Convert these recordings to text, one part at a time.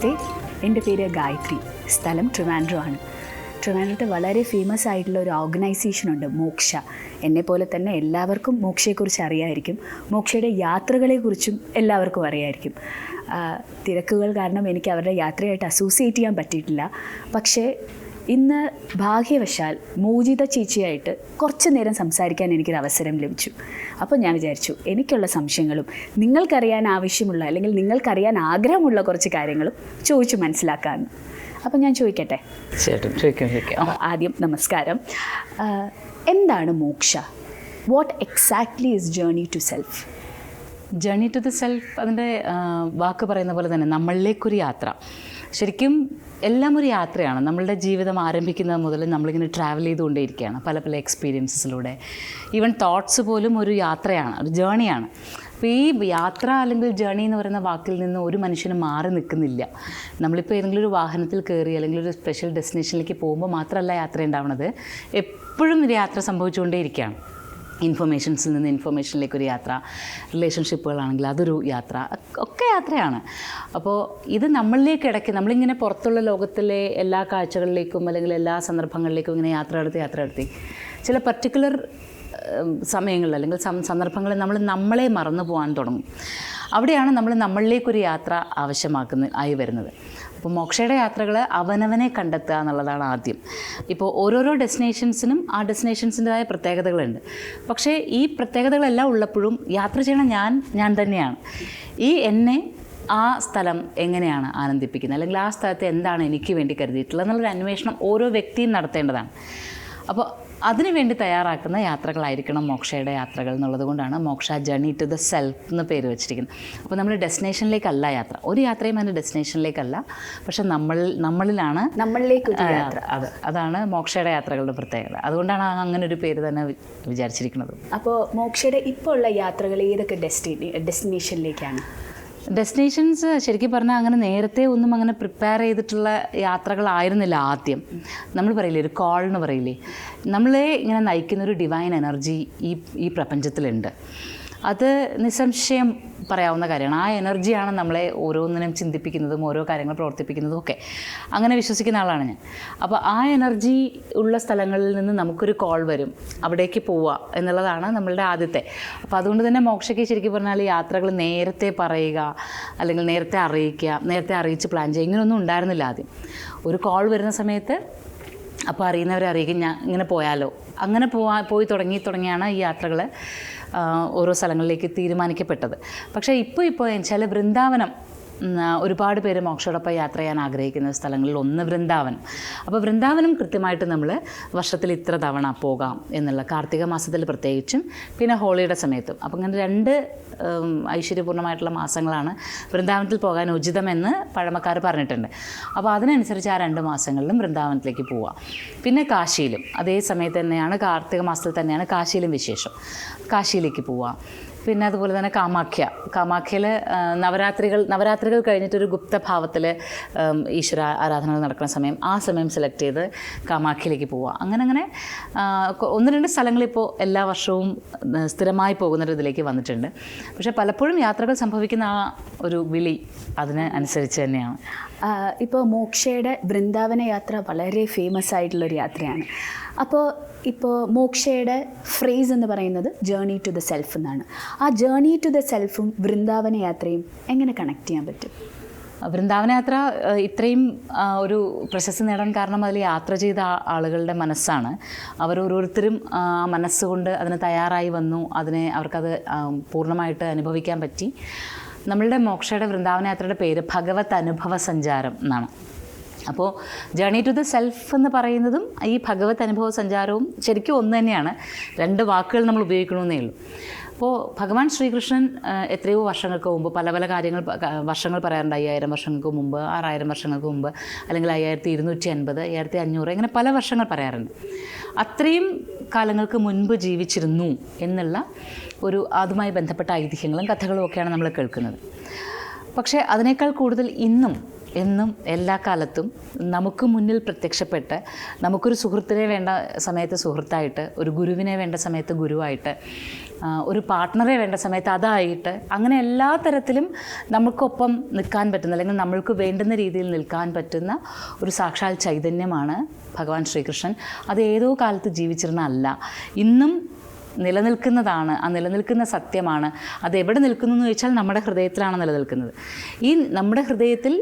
നമസ്തേ, എൻ്റെ പേര് ഗായത്രി. സ്ഥലം ട്രിവാൻഡ്രം. ട്രിവാൻഡ്രത്തെ വളരെ ഫേമസ് ആയിട്ടുള്ള ഒരു ഓർഗനൈസേഷനുണ്ട്, മോക്ഷ. എന്നെപ്പോലെ തന്നെ എല്ലാവർക്കും മോക്ഷയെക്കുറിച്ച് അറിയാമായിരിക്കും. മോക്ഷയുടെ യാത്രകളെക്കുറിച്ചും എല്ലാവർക്കും അറിയാമായിരിക്കും. തിരക്കുകൾ കാരണം എനിക്ക് അവരുടെ യാത്രയായിട്ട് അസോസിയേറ്റ് ചെയ്യാൻ പറ്റിയിട്ടില്ല. പക്ഷേ ഇന്ന് ഭാഗ്യവശാൽ മോചിത ചേച്ചിയായിട്ട് കുറച്ച് നേരം സംസാരിക്കാൻ എനിക്കൊരു അവസരം ലഭിച്ചു. അപ്പോൾ ഞാൻ വിചാരിച്ചു, എനിക്കുള്ള സംശയങ്ങളും നിങ്ങൾക്കറിയാൻ ആവശ്യമുള്ള അല്ലെങ്കിൽ നിങ്ങൾക്കറിയാൻ ആഗ്രഹമുള്ള കുറച്ച് കാര്യങ്ങളും ചോദിച്ചു മനസ്സിലാക്കാമെന്ന്. അപ്പോൾ ഞാൻ ചോദിക്കട്ടെ? ആദ്യം നമസ്കാരം. എന്താണ് moksha? What exactly is journey to self? Journey to the self, അതിൻ്റെ വാക്ക് പറയുന്ന പോലെ തന്നെ നമ്മളിലേക്കൊരു യാത്ര. ശരിക്കും എല്ലാം ഒരു യാത്രയാണ്. നമ്മളുടെ ജീവിതം ആരംഭിക്കുന്നത് മുതൽ നമ്മളിങ്ങനെ ട്രാവൽ ചെയ്തുകൊണ്ടേയിരിക്കുകയാണ് പല പല എക്സ്പീരിയൻസസിലൂടെ. ഈവൻ തോട്ട്സ് പോലും ഒരു യാത്രയാണ്, ഒരു ജേർണിയാണ്. അപ്പോൾ ഈ യാത്ര അല്ലെങ്കിൽ ജേർണി എന്ന് പറയുന്ന വാക്കിൽ നിന്ന് ഒരു മനുഷ്യനും മാറി നിൽക്കുന്നില്ല. നമ്മളിപ്പോൾ ഏതെങ്കിലും ഒരു വാഹനത്തിൽ കയറി അല്ലെങ്കിൽ ഒരു സ്പെഷ്യൽ ഡെസ്റ്റിനേഷനിലേക്ക് പോകുമ്പോൾ മാത്രമല്ല യാത്ര ഉണ്ടാവുന്നത്, എപ്പോഴും ഒരു യാത്ര സംഭവിച്ചുകൊണ്ടേയിരിക്കുകയാണ്. ഇൻഫർമേഷൻസിൽ നിന്ന് ഇൻഫർമേഷനിലേക്കൊരു യാത്ര, റിലേഷൻഷിപ്പുകളാണെങ്കിൽ അതൊരു യാത്ര, ഒക്കെ യാത്രയാണ്. അപ്പോൾ ഇത് നമ്മളിലേക്ക് ഇടയ്ക്ക് നമ്മളിങ്ങനെ പുറത്തുള്ള ലോകത്തിലെ എല്ലാ കാഴ്ചകളിലേക്കും അല്ലെങ്കിൽ എല്ലാ സന്ദർഭങ്ങളിലേക്കും ഇങ്ങനെ യാത്ര നടത്തി ചില പർട്ടിക്കുലർ സമയങ്ങളിൽ അല്ലെങ്കിൽ സന്ദർഭങ്ങളിൽ നമ്മളെ മറന്നു പോകാൻ തുടങ്ങും. അവിടെയാണ് നമ്മളിലേക്കൊരു യാത്ര ആയി വരുന്നത്. അപ്പോൾ മോക്ഷയുടെ യാത്രകൾ അവനവനെ കണ്ടെത്തുക എന്നുള്ളതാണ് ആദ്യം. ഇപ്പോൾ ഓരോരോ ഡെസ്റ്റിനേഷൻസിനും ആ ഡെസ്റ്റിനേഷൻസിൻ്റെതായ പ്രത്യേകതകളുണ്ട്. പക്ഷേ ഈ പ്രത്യേകതകളെല്ലാം ഉള്ളപ്പോഴും യാത്ര ചെയ്യണം ഞാൻ തന്നെയാണ്. എന്നെ ആ സ്ഥലം എങ്ങനെയാണ് ആനന്ദിപ്പിക്കുന്നത്, അല്ലെങ്കിൽ ആ സ്ഥലത്ത് എന്താണ് എനിക്ക് വേണ്ടി കരുതിയിട്ടുള്ളത് എന്നുള്ളൊരു അന്വേഷണം ഓരോ വ്യക്തിയും നടത്തേണ്ടതാണ്. അപ്പോൾ അതിനുവേണ്ടി തയ്യാറാക്കുന്ന യാത്രകളായിരിക്കണം മോക്ഷയുടെ യാത്രകൾ എന്നുള്ളത് കൊണ്ടാണ് മോക്ഷ ജേർണി ടു ദ സെൽഫ് എന്ന് പേര് വെച്ചിരിക്കുന്നത്. അപ്പോൾ നമ്മൾ ഡെസ്റ്റിനേഷനിലേക്കല്ല യാത്ര, ഒരു യാത്രയും അതിൻ്റെ ഡെസ്റ്റിനേഷനിലേക്കല്ല, പക്ഷെ നമ്മളിലാണ് നമ്മളിലേക്ക് യാത്ര. അതാണ് മോക്ഷയുടെ യാത്രകളുടെ പ്രത്യേകത. അതുകൊണ്ടാണ് അങ്ങനെ ഒരു പേര് തന്നെ വിചാരിച്ചിരിക്കുന്നത്. അപ്പോൾ മോക്ഷയുടെ ഇപ്പോൾ ഉള്ള യാത്രകൾ ഏതൊക്കെ ഡെസ്റ്റിനേഷനിലേക്കാണ്? ഡെസ്റ്റിനേഷൻസ് ശരിക്കും പറഞ്ഞാൽ അങ്ങനെ നേരത്തെ ഒന്നും അങ്ങനെ പ്രിപ്പയർ ചെയ്തിട്ടുള്ള യാത്രകളായിരുന്നില്ല. ആദ്യം നമ്മൾ പറയില്ലേ, ഒരു കോൾ എന്ന് പറയില്ലേ, നമ്മളെ ഇങ്ങനെ നയിക്കുന്നൊരു ഡിവൈൻ എനർജി ഈ പ്രപഞ്ചത്തിലുണ്ട്. അത് നിസ്സംശയം പറയാവുന്ന കാര്യമാണ്. ആ എനർജിയാണ് നമ്മളെ ഓരോന്നിനും ചിന്തിപ്പിക്കുന്നതും ഓരോ കാര്യങ്ങൾ പ്രവർത്തിപ്പിക്കുന്നതും ഒക്കെ. അങ്ങനെ വിശ്വസിക്കുന്ന ആളാണ് ഞാൻ. അപ്പോൾ ആ എനർജി ഉള്ള സ്ഥലങ്ങളിൽ നിന്ന് നമുക്കൊരു കോൾ വരും, അവിടേക്ക് പോവുക എന്നുള്ളതാണ് നമ്മളുടെ ആദ്യത്തെ. അപ്പോൾ അതുകൊണ്ട് തന്നെ മോക്ഷയ്ക്ക് ശരിക്കും പറഞ്ഞാൽ യാത്രകൾ നേരത്തെ പറയുക അല്ലെങ്കിൽ നേരത്തെ അറിയിച്ച് പ്ലാൻ ചെയ്യുക, ഇങ്ങനെയൊന്നും ഉണ്ടായിരുന്നില്ല ആദ്യം. ഒരു കോൾ വരുന്ന സമയത്ത് അപ്പോൾ അറിയുന്നവരെ അറിയിക്കും, ഞാൻ ഇങ്ങനെ പോയാലോ, അങ്ങനെ പോയി തുടങ്ങിയാണ് ഈ യാത്രകൾ ഓരോ സ്ഥലങ്ങളിലേക്ക് തീരുമാനിക്കപ്പെട്ടത്. പക്ഷേ ഇപ്പോൾ വെച്ചാൽ വൃന്ദാവനം, ഒരുപാട് പേര് മോക്ഷയോടൊപ്പം യാത്ര ചെയ്യാൻ ആഗ്രഹിക്കുന്ന സ്ഥലങ്ങളിൽ ഒന്ന് വൃന്ദാവനം. അപ്പോൾ വൃന്ദാവനം കൃത്യമായിട്ട് നമ്മൾ വർഷത്തിൽ ഇത്ര തവണ പോകാം എന്നുള്ള, കാർത്തിക മാസത്തിൽ പ്രത്യേകിച്ചും പിന്നെ ഹോളിയുടെ സമയത്തും. അപ്പോൾ അങ്ങനെ 2 ഐശ്വര്യപൂർണ്ണമായിട്ടുള്ള മാസങ്ങളാണ് വൃന്ദാവനത്തിൽ പോകാൻ ഉചിതമെന്ന് പഴമക്കാർ പറഞ്ഞിട്ടുണ്ട്. അപ്പോൾ അതിനനുസരിച്ച് ആ 2 മാസങ്ങളിലും വൃന്ദാവനത്തിലേക്ക് പോവുക. പിന്നെ കാശിയിലും അതേ സമയത്ത് തന്നെയാണ്, കാർത്തിക മാസത്തിൽ തന്നെയാണ് കാശിയിലും വിശേഷം, കാശിയിലേക്ക് പോവുക. പിന്നെ അതുപോലെ തന്നെ കാമാഖ്യയിൽ നവരാത്രികൾ കഴിഞ്ഞിട്ടൊരു ഗുപ്തഭാവത്തിൽ ഈശ്വര ആരാധനകൾ നടക്കുന്ന സമയം, ആ സമയം സെലക്ട് ചെയ്ത് കാമാഖ്യയിലേക്ക് പോവുക. അങ്ങനെ 1-2 സ്ഥലങ്ങളിപ്പോൾ എല്ലാ വർഷവും സ്ഥിരമായി പോകുന്നൊരു ഇതിലേക്ക് വന്നിട്ടുണ്ട്. പക്ഷേ പലപ്പോഴും യാത്രകൾ സംഭവിക്കുന്ന ആ ഒരു വിളി അതിന് അനുസരിച്ച് തന്നെയാണ്. ഇപ്പോൾ മോക്ഷയുടെ വൃന്ദാവന യാത്ര വളരെ ഫേമസ് ആയിട്ടുള്ളൊരു യാത്രയാണ്. ഇപ്പോൾ മോക്ഷയുടെ ഫ്രേസ് എന്ന് പറയുന്നത് ജേർണി ടു ദ സെൽഫ് എന്നാണ്. ആ ജേർണി ടു ദ സെൽഫും വൃന്ദാവന യാത്രയും എങ്ങനെ കണക്ട് ചെയ്യാൻ പറ്റും? വൃന്ദാവന യാത്ര ഇത്രയും ഒരു പ്രശസ്തി നേടാൻ കാരണം അതിൽ യാത്ര ചെയ്ത ആളുകളുടെ മനസ്സാണ്. ഓരോരുത്തരും ആ മനസ്സുകൊണ്ട് അതിന് തയ്യാറായി വന്നു, അവർക്കത് പൂർണ്ണമായിട്ട് അനുഭവിക്കാൻ പറ്റി. നമ്മളുടെ മോക്ഷയുടെ വൃന്ദാവന യാത്രയുടെ പേര് ഭഗവത് അനുഭവ സഞ്ചാരം എന്നാണ്. അപ്പോൾ ജേർണി ടു ദ സെൽഫ് എന്ന് പറയുന്നതും ഈ ഭഗവത് അനുഭവ സഞ്ചാരവും ശരിക്കും ഒന്ന് തന്നെയാണ്. 2 വാക്കുകൾ നമ്മൾ ഉപയോഗിക്കണമെന്നേ ഉള്ളൂ. അപ്പോൾ ഭഗവാൻ ശ്രീകൃഷ്ണൻ എത്രയോ വർഷങ്ങൾക്ക് മുമ്പ് പല വർഷങ്ങൾ പറയാറുണ്ട്. 5000 വർഷങ്ങൾക്ക് മുമ്പ്, 6000 വർഷങ്ങൾക്ക് മുമ്പ്, അല്ലെങ്കിൽ 5250, 5500, ഇങ്ങനെ പല വർഷങ്ങൾ പറയാറുണ്ട്. അത്രയും കാലങ്ങൾക്ക് മുൻപ് ജീവിച്ചിരുന്നു എന്നുള്ള അതുമായി ബന്ധപ്പെട്ട ഐതിഹ്യങ്ങളും കഥകളും ഒക്കെയാണ് നമ്മൾ കേൾക്കുന്നത്. പക്ഷേ അതിനേക്കാൾ കൂടുതൽ ഇന്നും എന്നും എല്ലാ കാലത്തും നമുക്ക് മുന്നിൽ പ്രത്യക്ഷപ്പെട്ട് നമുക്കൊരു സുഹൃത്തിനെ വേണ്ട സമയത്ത് സുഹൃത്തായിട്ട്, ഒരു ഗുരുവിനെ വേണ്ട സമയത്ത് ഗുരുവായിട്ട്, ഒരു പാർട്ട്ണറെ വേണ്ട സമയത്ത് അതായിട്ട്, അങ്ങനെ എല്ലാ തരത്തിലും നമുക്കൊപ്പം നിൽക്കാൻ പറ്റുന്ന, അല്ലെങ്കിൽ നമ്മൾക്ക് വേണ്ടുന്ന രീതിയിൽ നിൽക്കാൻ പറ്റുന്ന ഒരു സാക്ഷാൽ ചൈതന്യമാണ് ഭഗവാൻ ശ്രീകൃഷ്ണൻ. അത് ഏതോ കാലത്ത് ജീവിച്ചിരുന്ന അല്ല, ഇന്നും നിലനിൽക്കുന്നതാണ്. ആ നിലനിൽക്കുന്ന സത്യമാണ്. അത് എവിടെ നിൽക്കുന്നു എന്ന് ചോദിച്ചാൽ നമ്മുടെ ഹൃദയത്തിലാണ് നിലനിൽക്കുന്നത്. ഈ നമ്മുടെ ഹൃദയത്തിൽ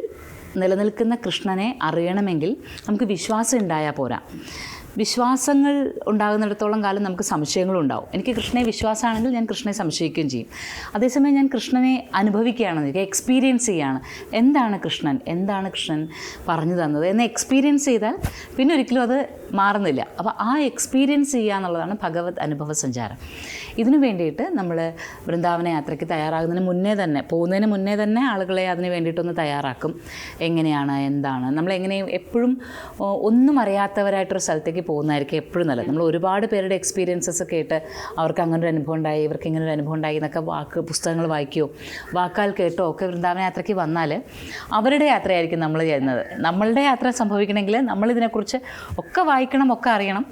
നിലനിൽക്കുന്ന കൃഷ്ണനെ അറിയണമെങ്കിൽ നമുക്ക് വിശ്വാസം ഉണ്ടായാൽ പോരാ. വിശ്വാസങ്ങൾ ഉണ്ടാകുന്നിടത്തോളം കാലം നമുക്ക് സംശയങ്ങളുണ്ടാവും. എനിക്ക് കൃഷ്ണനെ വിശ്വാസമാണെങ്കിൽ ഞാൻ കൃഷ്ണനെ സംശയിക്കുകയും ചെയ്യും. അതേസമയം ഞാൻ കൃഷ്ണനെ അനുഭവിക്കുകയാണെന്ന്, എക്സ്പീരിയൻസ് ചെയ്യുകയാണ്. എന്താണ് കൃഷ്ണൻ, എന്താണ് കൃഷ്ണൻ പറഞ്ഞു തന്നത് എന്ന് എക്സ്പീരിയൻസ് ചെയ്താൽ പിന്നെ ഒരിക്കലും അത് മാറുന്നില്ല. അപ്പോൾ ആ എക്സ്പീരിയൻസ് ചെയ്യുക എന്നുള്ളതാണ് ഭഗവത് അനുഭവ സഞ്ചാരം. ഇതിനു വേണ്ടിയിട്ട് നമ്മൾ വൃന്ദാവന യാത്രയ്ക്ക് തയ്യാറാകുന്നതിന് മുന്നേ തന്നെ, പോകുന്നതിന് മുന്നേ തന്നെ ആളുകളെ അതിന് വേണ്ടിയിട്ടൊന്ന് തയ്യാറാക്കും. എങ്ങനെയാണ്, എന്താണ്, നമ്മളെങ്ങനെയും എപ്പോഴും ഒന്നും അറിയാത്തവരായിട്ടൊരു സ്ഥലത്തേക്ക് പോകുന്നതായിരിക്കും എപ്പോഴും നല്ലത്. നമ്മൾ ഒരുപാട് പേരുടെ എക്സ്പീരിയൻസസ് കേട്ട് അവർക്ക് അങ്ങനൊരു അനുഭവം ഉണ്ടായി, ഇവർക്ക് ഇങ്ങനൊരു അനുഭവം ഉണ്ടായി എന്നൊക്കെ പുസ്തകങ്ങൾ വായിക്കുകയോ വാക്കാൽ കേട്ടോ ഒക്കെ വൃന്ദാവന യാത്രയ്ക്ക് വന്നാൽ അവരുടെ യാത്രയായിരിക്കും നമ്മൾ ചെയ്യുന്നത്. നമ്മളുടെ യാത്ര സംഭവിക്കണമെങ്കിൽ നമ്മളിതിനെക്കുറിച്ച് ഒക്കെ വായിക്കണം, ഒക്കെ അറിയണം.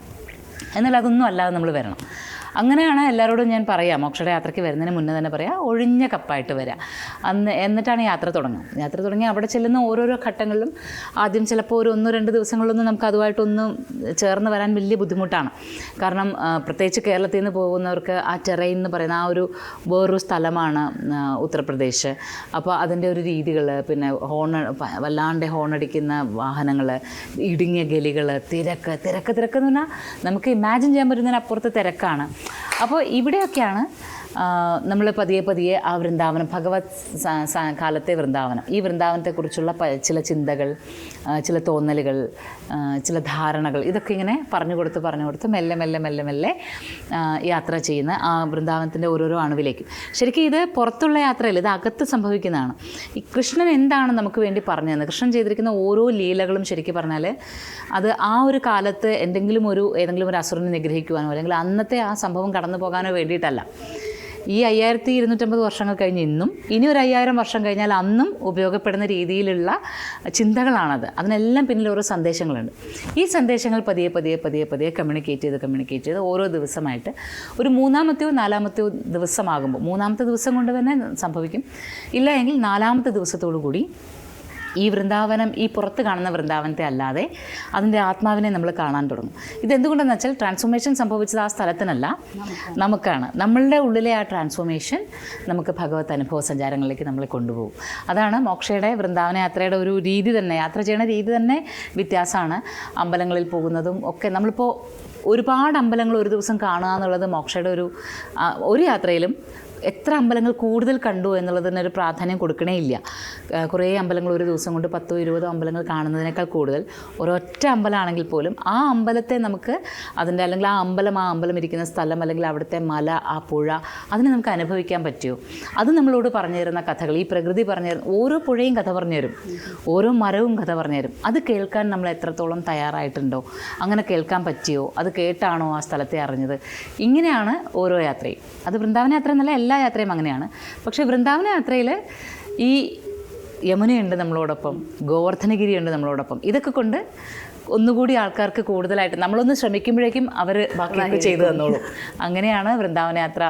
എന്നാൽ അതൊന്നും അല്ലാതെ നമ്മൾ വരണം. അങ്ങനെയാണ് എല്ലാവരോടും ഞാൻ പറയാം, മോക്ഷയുടെ യാത്രയ്ക്ക് വരുന്നതിന് മുന്നേ തന്നെ പറയാം, ഒഴിഞ്ഞ കപ്പായിട്ട് വരിക. എന്നിട്ടാണ് യാത്ര തുടങ്ങുക. യാത്ര തുടങ്ങി അവിടെ ചെല്ലുന്ന ഓരോരോ ഘട്ടങ്ങളിലും ആദ്യം ചിലപ്പോൾ ഒരു 1-2 ദിവസങ്ങളിലൊന്നും നമുക്ക് അതുമായിട്ടൊന്നും ചേർന്ന് വരാൻ വലിയ ബുദ്ധിമുട്ടാണ്. കാരണം പ്രത്യേകിച്ച് കേരളത്തിൽ നിന്ന് പോകുന്നവർക്ക് ആ ടെറൈൻ എന്ന് പറയുന്ന ആ ഒരു വേറൊരു സ്ഥലമാണ് ഉത്തർപ്രദേശ്. അപ്പോൾ അതിൻ്റെ ഒരു രീതികൾ, പിന്നെ വല്ലാണ്ട് ഹോണടിക്കുന്ന വാഹനങ്ങൾ, ഇടുങ്ങിയ ഗലികൾ, തിരക്കെന്ന് പറഞ്ഞാൽ നമുക്ക് ഇമാജിൻ ചെയ്യാൻ പറ്റുന്നതിനപ്പുറത്ത് തിരക്കാണ്. അപ്പോൾ ഇവിടെയൊക്കെയാണ് നമ്മൾ പതിയെ ആ വൃന്ദാവനം, ഭഗവത് കാലത്തെ വൃന്ദാവനം, ഈ വൃന്ദാവനത്തെക്കുറിച്ചുള്ള ചില ചിന്തകൾ, ചില തോന്നലുകൾ, ചില ധാരണകൾ, ഇതൊക്കെ ഇങ്ങനെ പറഞ്ഞു കൊടുത്ത് മെല്ലെ യാത്ര ചെയ്യുന്ന ആ വൃന്ദാവനത്തിൻ്റെ ഓരോരോ അണുവിലേക്കും. ശരിക്കും ഇത് പുറത്തുള്ള യാത്രയല്ല, ഇത് അകത്ത് സംഭവിക്കുന്നതാണ്. ഈ കൃഷ്ണൻ എന്താണ് നമുക്ക് വേണ്ടി പറഞ്ഞു തന്നത്, കൃഷ്ണൻ ചെയ്തിരിക്കുന്ന ഓരോ ലീലകളും ശരിക്കും പറഞ്ഞാൽ അത് ആ ഒരു കാലത്ത് ഏതെങ്കിലും ഒരു അസുരനെ നിഗ്രഹിക്കുവാനോ അല്ലെങ്കിൽ അന്നത്തെ ആ സംഭവം കടന്നു പോകാനോ വേണ്ടിയിട്ടല്ല. ഈ 5250 വർഷങ്ങൾ കഴിഞ്ഞ് ഇന്നും ഇനി ഒരു 5000 വർഷം കഴിഞ്ഞാൽ അന്നും ഉപയോഗപ്പെടുന്ന രീതിയിലുള്ള ചിന്തകളാണത്. അതിനെല്ലാം പിന്നിൽ ഓരോ സന്ദേശങ്ങളുണ്ട്. ഈ സന്ദേശങ്ങൾ പതിയെ കമ്മ്യൂണിക്കേറ്റ് ചെയ്ത് ഓരോ ദിവസമായിട്ട് ഒരു 3-മത്തെയോ 4-മത്തെയോ ദിവസമാകുമ്പോൾ, 3-മത്തെ ദിവസം കൊണ്ട് തന്നെ സംഭവിക്കും, ഇല്ല എങ്കിൽ 4-മത്തെ ദിവസത്തോടു കൂടി ഈ വൃന്ദാവനം, ഈ പുറത്ത് കാണുന്ന വൃന്ദാവനത്തെ അല്ലാതെ അതിൻ്റെ ആത്മാവിനെ നമ്മൾ കാണാൻ തുടങ്ങും. ഇതെന്തുകൊണ്ടെന്ന് വെച്ചാൽ ട്രാൻസ്ഫോർമേഷൻ സംഭവിച്ചത് ആ സ്ഥലത്തിനല്ല, നമുക്കാണ്. നമ്മളുടെ ഉള്ളിലെ ആ ട്രാൻസ്ഫോർമേഷൻ നമുക്ക് ഭഗവത് അനുഭവ സഞ്ചാരങ്ങളിലേക്ക് നമ്മളെ കൊണ്ടുപോകും. അതാണ് മോക്ഷയുടെ വൃന്ദാവന യാത്രയുടെ ഒരു രീതി തന്നെ, യാത്ര ചെയ്യുന്ന രീതി തന്നെ വ്യത്യാസമാണ്. അമ്പലങ്ങളിൽ പോകുന്നതും ഒക്കെ, നമ്മളിപ്പോൾ ഒരുപാട് അമ്പലങ്ങൾ ഒരു ദിവസം കാണുക എന്നുള്ളത് മോക്ഷയുടെ ഒരു യാത്രയിലും എത്ര അമ്പലങ്ങൾ കൂടുതൽ കണ്ടു എന്നുള്ളതിനൊരു പ്രാധാന്യം കൊടുക്കണേ ഇല്ല. കുറേ അമ്പലങ്ങൾ ഒരു ദിവസം കൊണ്ട് 10-20 അമ്പലങ്ങൾ കാണുന്നതിനേക്കാൾ കൂടുതൽ ഒരൊറ്റ അമ്പലമാണെങ്കിൽ പോലും ആ അമ്പലത്തെ നമുക്ക് അതിൻ്റെ, അല്ലെങ്കിൽ ആ അമ്പലം ഇരിക്കുന്ന സ്ഥലം, അല്ലെങ്കിൽ അവിടുത്തെ മല, ആ പുഴ, അതിനെ നമുക്ക് അനുഭവിക്കാൻ പറ്റുമോ? അത് നമ്മളോട് പറഞ്ഞു തരുന്ന കഥകൾ, ഈ പ്രകൃതി പറഞ്ഞു തരുന്ന ഓരോ പുഴയും കഥ പറഞ്ഞു തരും, ഓരോ മരവും കഥ പറഞ്ഞു തരും. അത് കേൾക്കാൻ നമ്മൾ എത്രത്തോളം തയ്യാറായിട്ടുണ്ടോ, അങ്ങനെ കേൾക്കാൻ പറ്റിയോ, അത് കേട്ടാണോ ആ സ്ഥലത്തെ അറിഞ്ഞത്? ഇങ്ങനെയാണ് ഓരോ യാത്രയും. അത് വൃന്ദാവന യാത്ര എന്നല്ല, എല്ലാ യാത്രയും അങ്ങനെയാണ്. പക്ഷേ വൃന്ദാവന യാത്രയിൽ ഈ യമുനയുണ്ട് നമ്മളോടൊപ്പം, ഗോവർദ്ധനഗിരിയുണ്ട് നമ്മളോടൊപ്പം. ഇതൊക്കെ കൊണ്ട് ഒന്നുകൂടി ആൾക്കാർക്ക് കൂടുതലായിട്ട് നമ്മളൊന്ന് ശ്രമിക്കുമ്പോഴേക്കും അവർ ബാക്കിയൊക്കെ ചെയ്തു തന്നോളും. അങ്ങനെയാണ് വൃന്ദാവന യാത്ര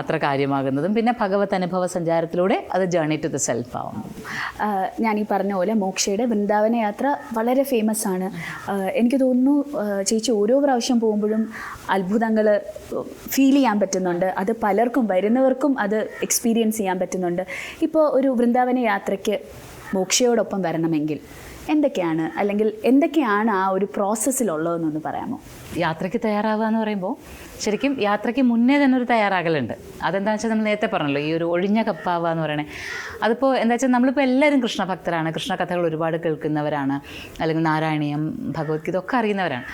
അത്ര കാര്യമാകുന്നതും. പിന്നെ ഭഗവത് അനുഭവ സഞ്ചാരത്തിലൂടെ അത് ജേർണി ടു ദ സെൽഫ് ആവും. ഞാൻ ഈ പറഞ്ഞ പോലെ മോക്ഷയുടെ വൃന്ദാവന യാത്ര വളരെ ഫേമസ് ആണ്. എനിക്ക് തോന്നുന്നു ചേച്ചി ഓരോ പ്രാവശ്യം പോകുമ്പോഴും അത്ഭുതങ്ങൾ ഫീൽ ചെയ്യാൻ പറ്റുന്നുണ്ട്. അത് പലർക്കും, വരുന്നവർക്കും അത് എക്സ്പീരിയൻസ് ചെയ്യാൻ പറ്റുന്നുണ്ട്. ഇപ്പോൾ ഒരു വൃന്ദാവന യാത്രയ്ക്ക് മോക്ഷയോടൊപ്പം വരണമെങ്കിൽ എന്തൊക്കെയാണ് ആ ഒരു പ്രോസസ്സിലുള്ളതെന്നൊന്ന് പറയാമോ? യാത്രയ്ക്ക് തയ്യാറാവുക എന്ന് പറയുമ്പോൾ ശരിക്കും യാത്രയ്ക്ക് മുന്നേ തന്നെ ഒരു തയ്യാറാകലുണ്ട്. അതെന്താണെന്ന് വെച്ചാൽ നമ്മൾ നേരത്തെ പറഞ്ഞല്ലോ, ഈ ഒരു ഒഴിഞ്ഞ കപ്പാവുക എന്ന് പറയണേ. അതിപ്പോൾ എന്താ വെച്ചാൽ നമ്മളിപ്പോൾ എല്ലാവരും കൃഷ്ണഭക്തരാണ്, കൃഷ്ണ കഥകൾ ഒരുപാട് കേൾക്കുന്നവരാണ്, അല്ലെങ്കിൽ നാരായണീയം, ഭഗവത്ഗീത ഒക്കെ അറിയുന്നവരാണ്.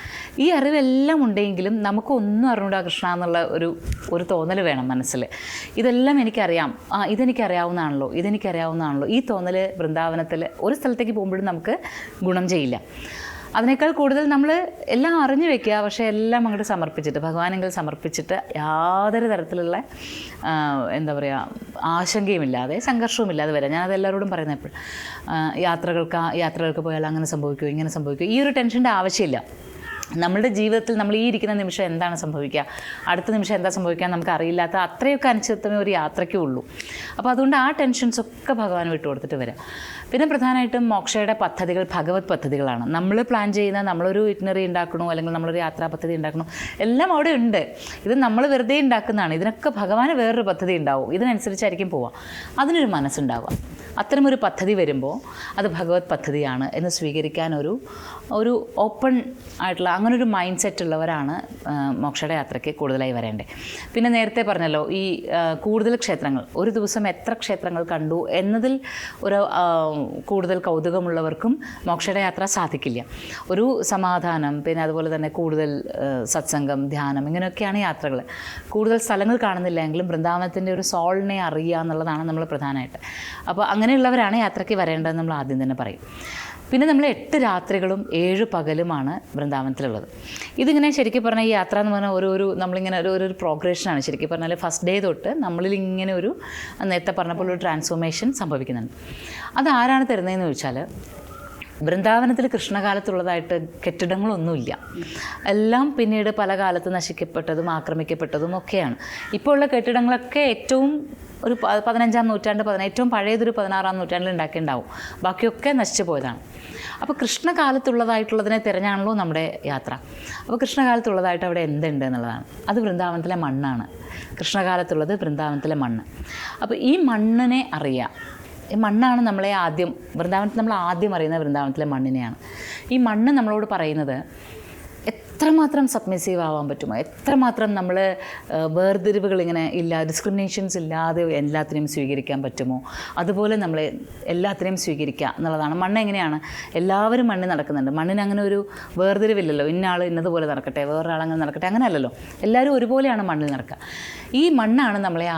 ഈ അറിവെല്ലാം ഉണ്ടെങ്കിലും നമുക്കൊന്നും അറിഞ്ഞൂടാ കൃഷ്ണ എന്നുള്ള ഒരു തോന്നൽ വേണം മനസ്സിൽ. ഇതെല്ലാം എനിക്കറിയാം, ഇതെനിക്കറിയാവുന്നതാണല്ലോ, ഈ തോന്നൽ വൃന്ദാവനത്തിൽ ഒരു സ്ഥലത്തേക്ക് പോകുമ്പോഴും നമുക്ക് ഗുണം ചെയ്യില്ല. അതിനേക്കാൾ കൂടുതൽ നമ്മൾ എല്ലാം അറിഞ്ഞു വെക്കുക, പക്ഷേ എല്ലാം അങ്ങോട്ട് സമർപ്പിച്ചിട്ട് ഭഗവാനെങ്കിൽ സമർപ്പിച്ചിട്ട് യാതൊരു തരത്തിലുള്ള എന്താ പറയുക ആശങ്കയുമില്ലാതെ സംഘർഷവുമില്ലാതെ വരാം. ഞാനത് എല്ലാവരോടും പറയുന്നത് എപ്പോഴും യാത്രകൾക്ക് പോയാൽ അങ്ങനെ സംഭവിക്കുമോ ഇങ്ങനെ സംഭവിക്കുമോ, ഈ ഒരു ടെൻഷൻ്റെ ആവശ്യമില്ല. നമ്മളുടെ ജീവിതത്തിൽ നമ്മൾ ഈ ഇരിക്കുന്ന നിമിഷം എന്താണ് സംഭവിക്കുക, അടുത്ത നിമിഷം എന്താ സംഭവിക്കുക നമുക്ക് അറിയില്ലാത്ത അത്രയൊക്കെ അനിശ്ചിതത്വമേ ഒരു യാത്രയ്ക്കേ ഉള്ളൂ. അപ്പോൾ അതുകൊണ്ട് ആ ടെൻഷൻസൊക്കെ ഭഗവാൻ വിട്ടു കൊടുത്തിട്ട് വരാം. പിന്നെ പ്രധാനമായിട്ടും മോക്ഷയുടെ പദ്ധതികൾ ഭഗവത് പദ്ധതികളാണ്. നമ്മൾ പ്ലാൻ ചെയ്യുന്ന, നമ്മളൊരു ഇറ്റിനറി ഉണ്ടാക്കണോ അല്ലെങ്കിൽ നമ്മളൊരു യാത്രാ പദ്ധതി ഉണ്ടാക്കണോ, എല്ലാം അവിടെ ഉണ്ട്. ഇത് നമ്മൾ വെറുതെ ഉണ്ടാക്കുന്നതാണ്. ഇതിനൊക്കെ ഭഗവാന് വേറൊരു പദ്ധതി ഉണ്ടാവും, ഇതിനനുസരിച്ചായിരിക്കും പോവുക. അതിനൊരു മനസ്സുണ്ടാവുക. അത്തരമൊരു പദ്ധതി വരുമ്പോൾ അത് ഭഗവത് പദ്ധതിയാണ് എന്ന് സ്വീകരിക്കാൻ ഒരു ഓപ്പൺ ആയിട്ടുള്ള അങ്ങനൊരു മൈൻഡ് സെറ്റ് ഉള്ളവരാണ് മോക്ഷയുടെ യാത്രയ്ക്ക് കൂടുതലായി വരേണ്ടത്. പിന്നെ നേരത്തെ പറഞ്ഞല്ലോ, ഈ കൂടുതൽ ക്ഷേത്രങ്ങൾ, ഒരു ദിവസം എത്ര ക്ഷേത്രങ്ങൾ കണ്ടു എന്നതിൽ ഒരു കൂടുതൽ കൗതുകമുള്ളവർക്കും മോക്ഷയുടെ യാത്ര സാധിക്കില്ല. ഒരു സമാധാനം, പിന്നെ അതുപോലെ തന്നെ കൂടുതൽ സത്സംഗം, ധ്യാനം, ഇങ്ങനെയൊക്കെയാണ് യാത്രകൾ. കൂടുതൽ സ്ഥലങ്ങൾ കാണുന്നില്ലെങ്കിലും വൃന്ദാവനത്തിൻ്റെ ഒരു സോളിനെ അറിയുക എന്നുള്ളതാണ് നമ്മൾ പ്രധാനമായിട്ട്. അപ്പോൾ അങ്ങനെയുള്ളവരാണ് യാത്രയ്ക്ക് വരേണ്ടതെന്ന് നമ്മൾ ആദ്യം തന്നെ പറയും. പിന്നെ നമ്മൾ 8 രാത്രികളും 7 പകലുമാണ് വൃന്ദാവനത്തിലുള്ളത്. ഇതിങ്ങനെ ശരിക്കും പറഞ്ഞാൽ ഈ യാത്ര എന്ന് പറഞ്ഞാൽ നമ്മളിങ്ങനെ ഒരു പ്രോഗ്രഷനാണ്. ശരിക്കും പറഞ്ഞാൽ ഫസ്റ്റ് ഡേ തൊട്ട് നമ്മളിൽ ഇങ്ങനെ നേരത്തെ പറഞ്ഞപ്പോൾ ഒരു ട്രാൻസ്ഫോർമേഷൻ സംഭവിക്കുന്നുണ്ട്. അതാരാണ് തരുന്നതെന്ന് ചോദിച്ചാൽ, വൃന്ദാവനത്തിൽ കൃഷ്ണകാലത്തുള്ളതായിട്ട് കെട്ടിടങ്ങളൊന്നുമില്ല. എല്ലാം പിന്നീട് പല കാലത്ത് നശിക്കപ്പെട്ടതും ആക്രമിക്കപ്പെട്ടതും ഒക്കെയാണ്. ഇപ്പോൾ ഉള്ള കെട്ടിടങ്ങളൊക്കെ ഏറ്റവും ഒരു 15-ാം നൂറ്റാണ്ട്, ഏറ്റവും പഴയതൊരു 16-ാം നൂറ്റാണ്ടിൽ ഉണ്ടാക്കിയിട്ടുണ്ടാവും. ബാക്കിയൊക്കെ നശിച്ചു പോയതാണ്. അപ്പോൾ കൃഷ്ണകാലത്തുള്ളതായിട്ടുള്ളതിനെ തിരഞ്ഞാണല്ലോ നമ്മുടെ യാത്ര. അപ്പോൾ കൃഷ്ണകാലത്തുള്ളതായിട്ട് അവിടെ എന്തുണ്ട് എന്നുള്ളതാണ്. അത് വൃന്ദാവനത്തിലെ മണ്ണാണ്. കൃഷ്ണകാലത്തുള്ളത് വൃന്ദാവനത്തിലെ മണ്ണ്. അപ്പോൾ ഈ മണ്ണിനെ അറിയാം. ഈ മണ്ണാണ് നമ്മളെ വൃന്ദാവനത്തിൽ നമ്മൾ ആദ്യം അറിയുന്ന വൃന്ദാവനത്തിലെ മണ്ണിനെയാണ്. ഈ മണ്ണ് നമ്മളോട് പറയുന്നത് എത്രമാത്രം സബ്മിസീവ് ആവാൻ പറ്റുമോ, എത്രമാത്രം നമ്മൾ വേർതിരിവുകൾ ഇങ്ങനെ ഡിസ്ക്രിമിനേഷൻസ് ഇല്ലാതെ എല്ലാത്തിനെയും സ്വീകരിക്കാൻ പറ്റുമോ, അതുപോലെ നമ്മൾ എല്ലാത്തിനെയും സ്വീകരിക്കുക എന്നുള്ളതാണ്. മണ്ണ് എങ്ങനെയാണ്, എല്ലാവരും മണ്ണിൽ നടക്കുന്നുണ്ട്. മണ്ണിന് അങ്ങനെ ഒരു വേർതിരിവില്ലല്ലോ, ഇന്നയാൾ ഇന്നതുപോലെ നടക്കട്ടെ, വേറൊരാളങ്ങനെ നടക്കട്ടെ, അങ്ങനെയല്ലല്ലോ. എല്ലാവരും ഒരുപോലെയാണ് മണ്ണിൽ നടക്കുക. ഈ മണ്ണാണ് നമ്മളെ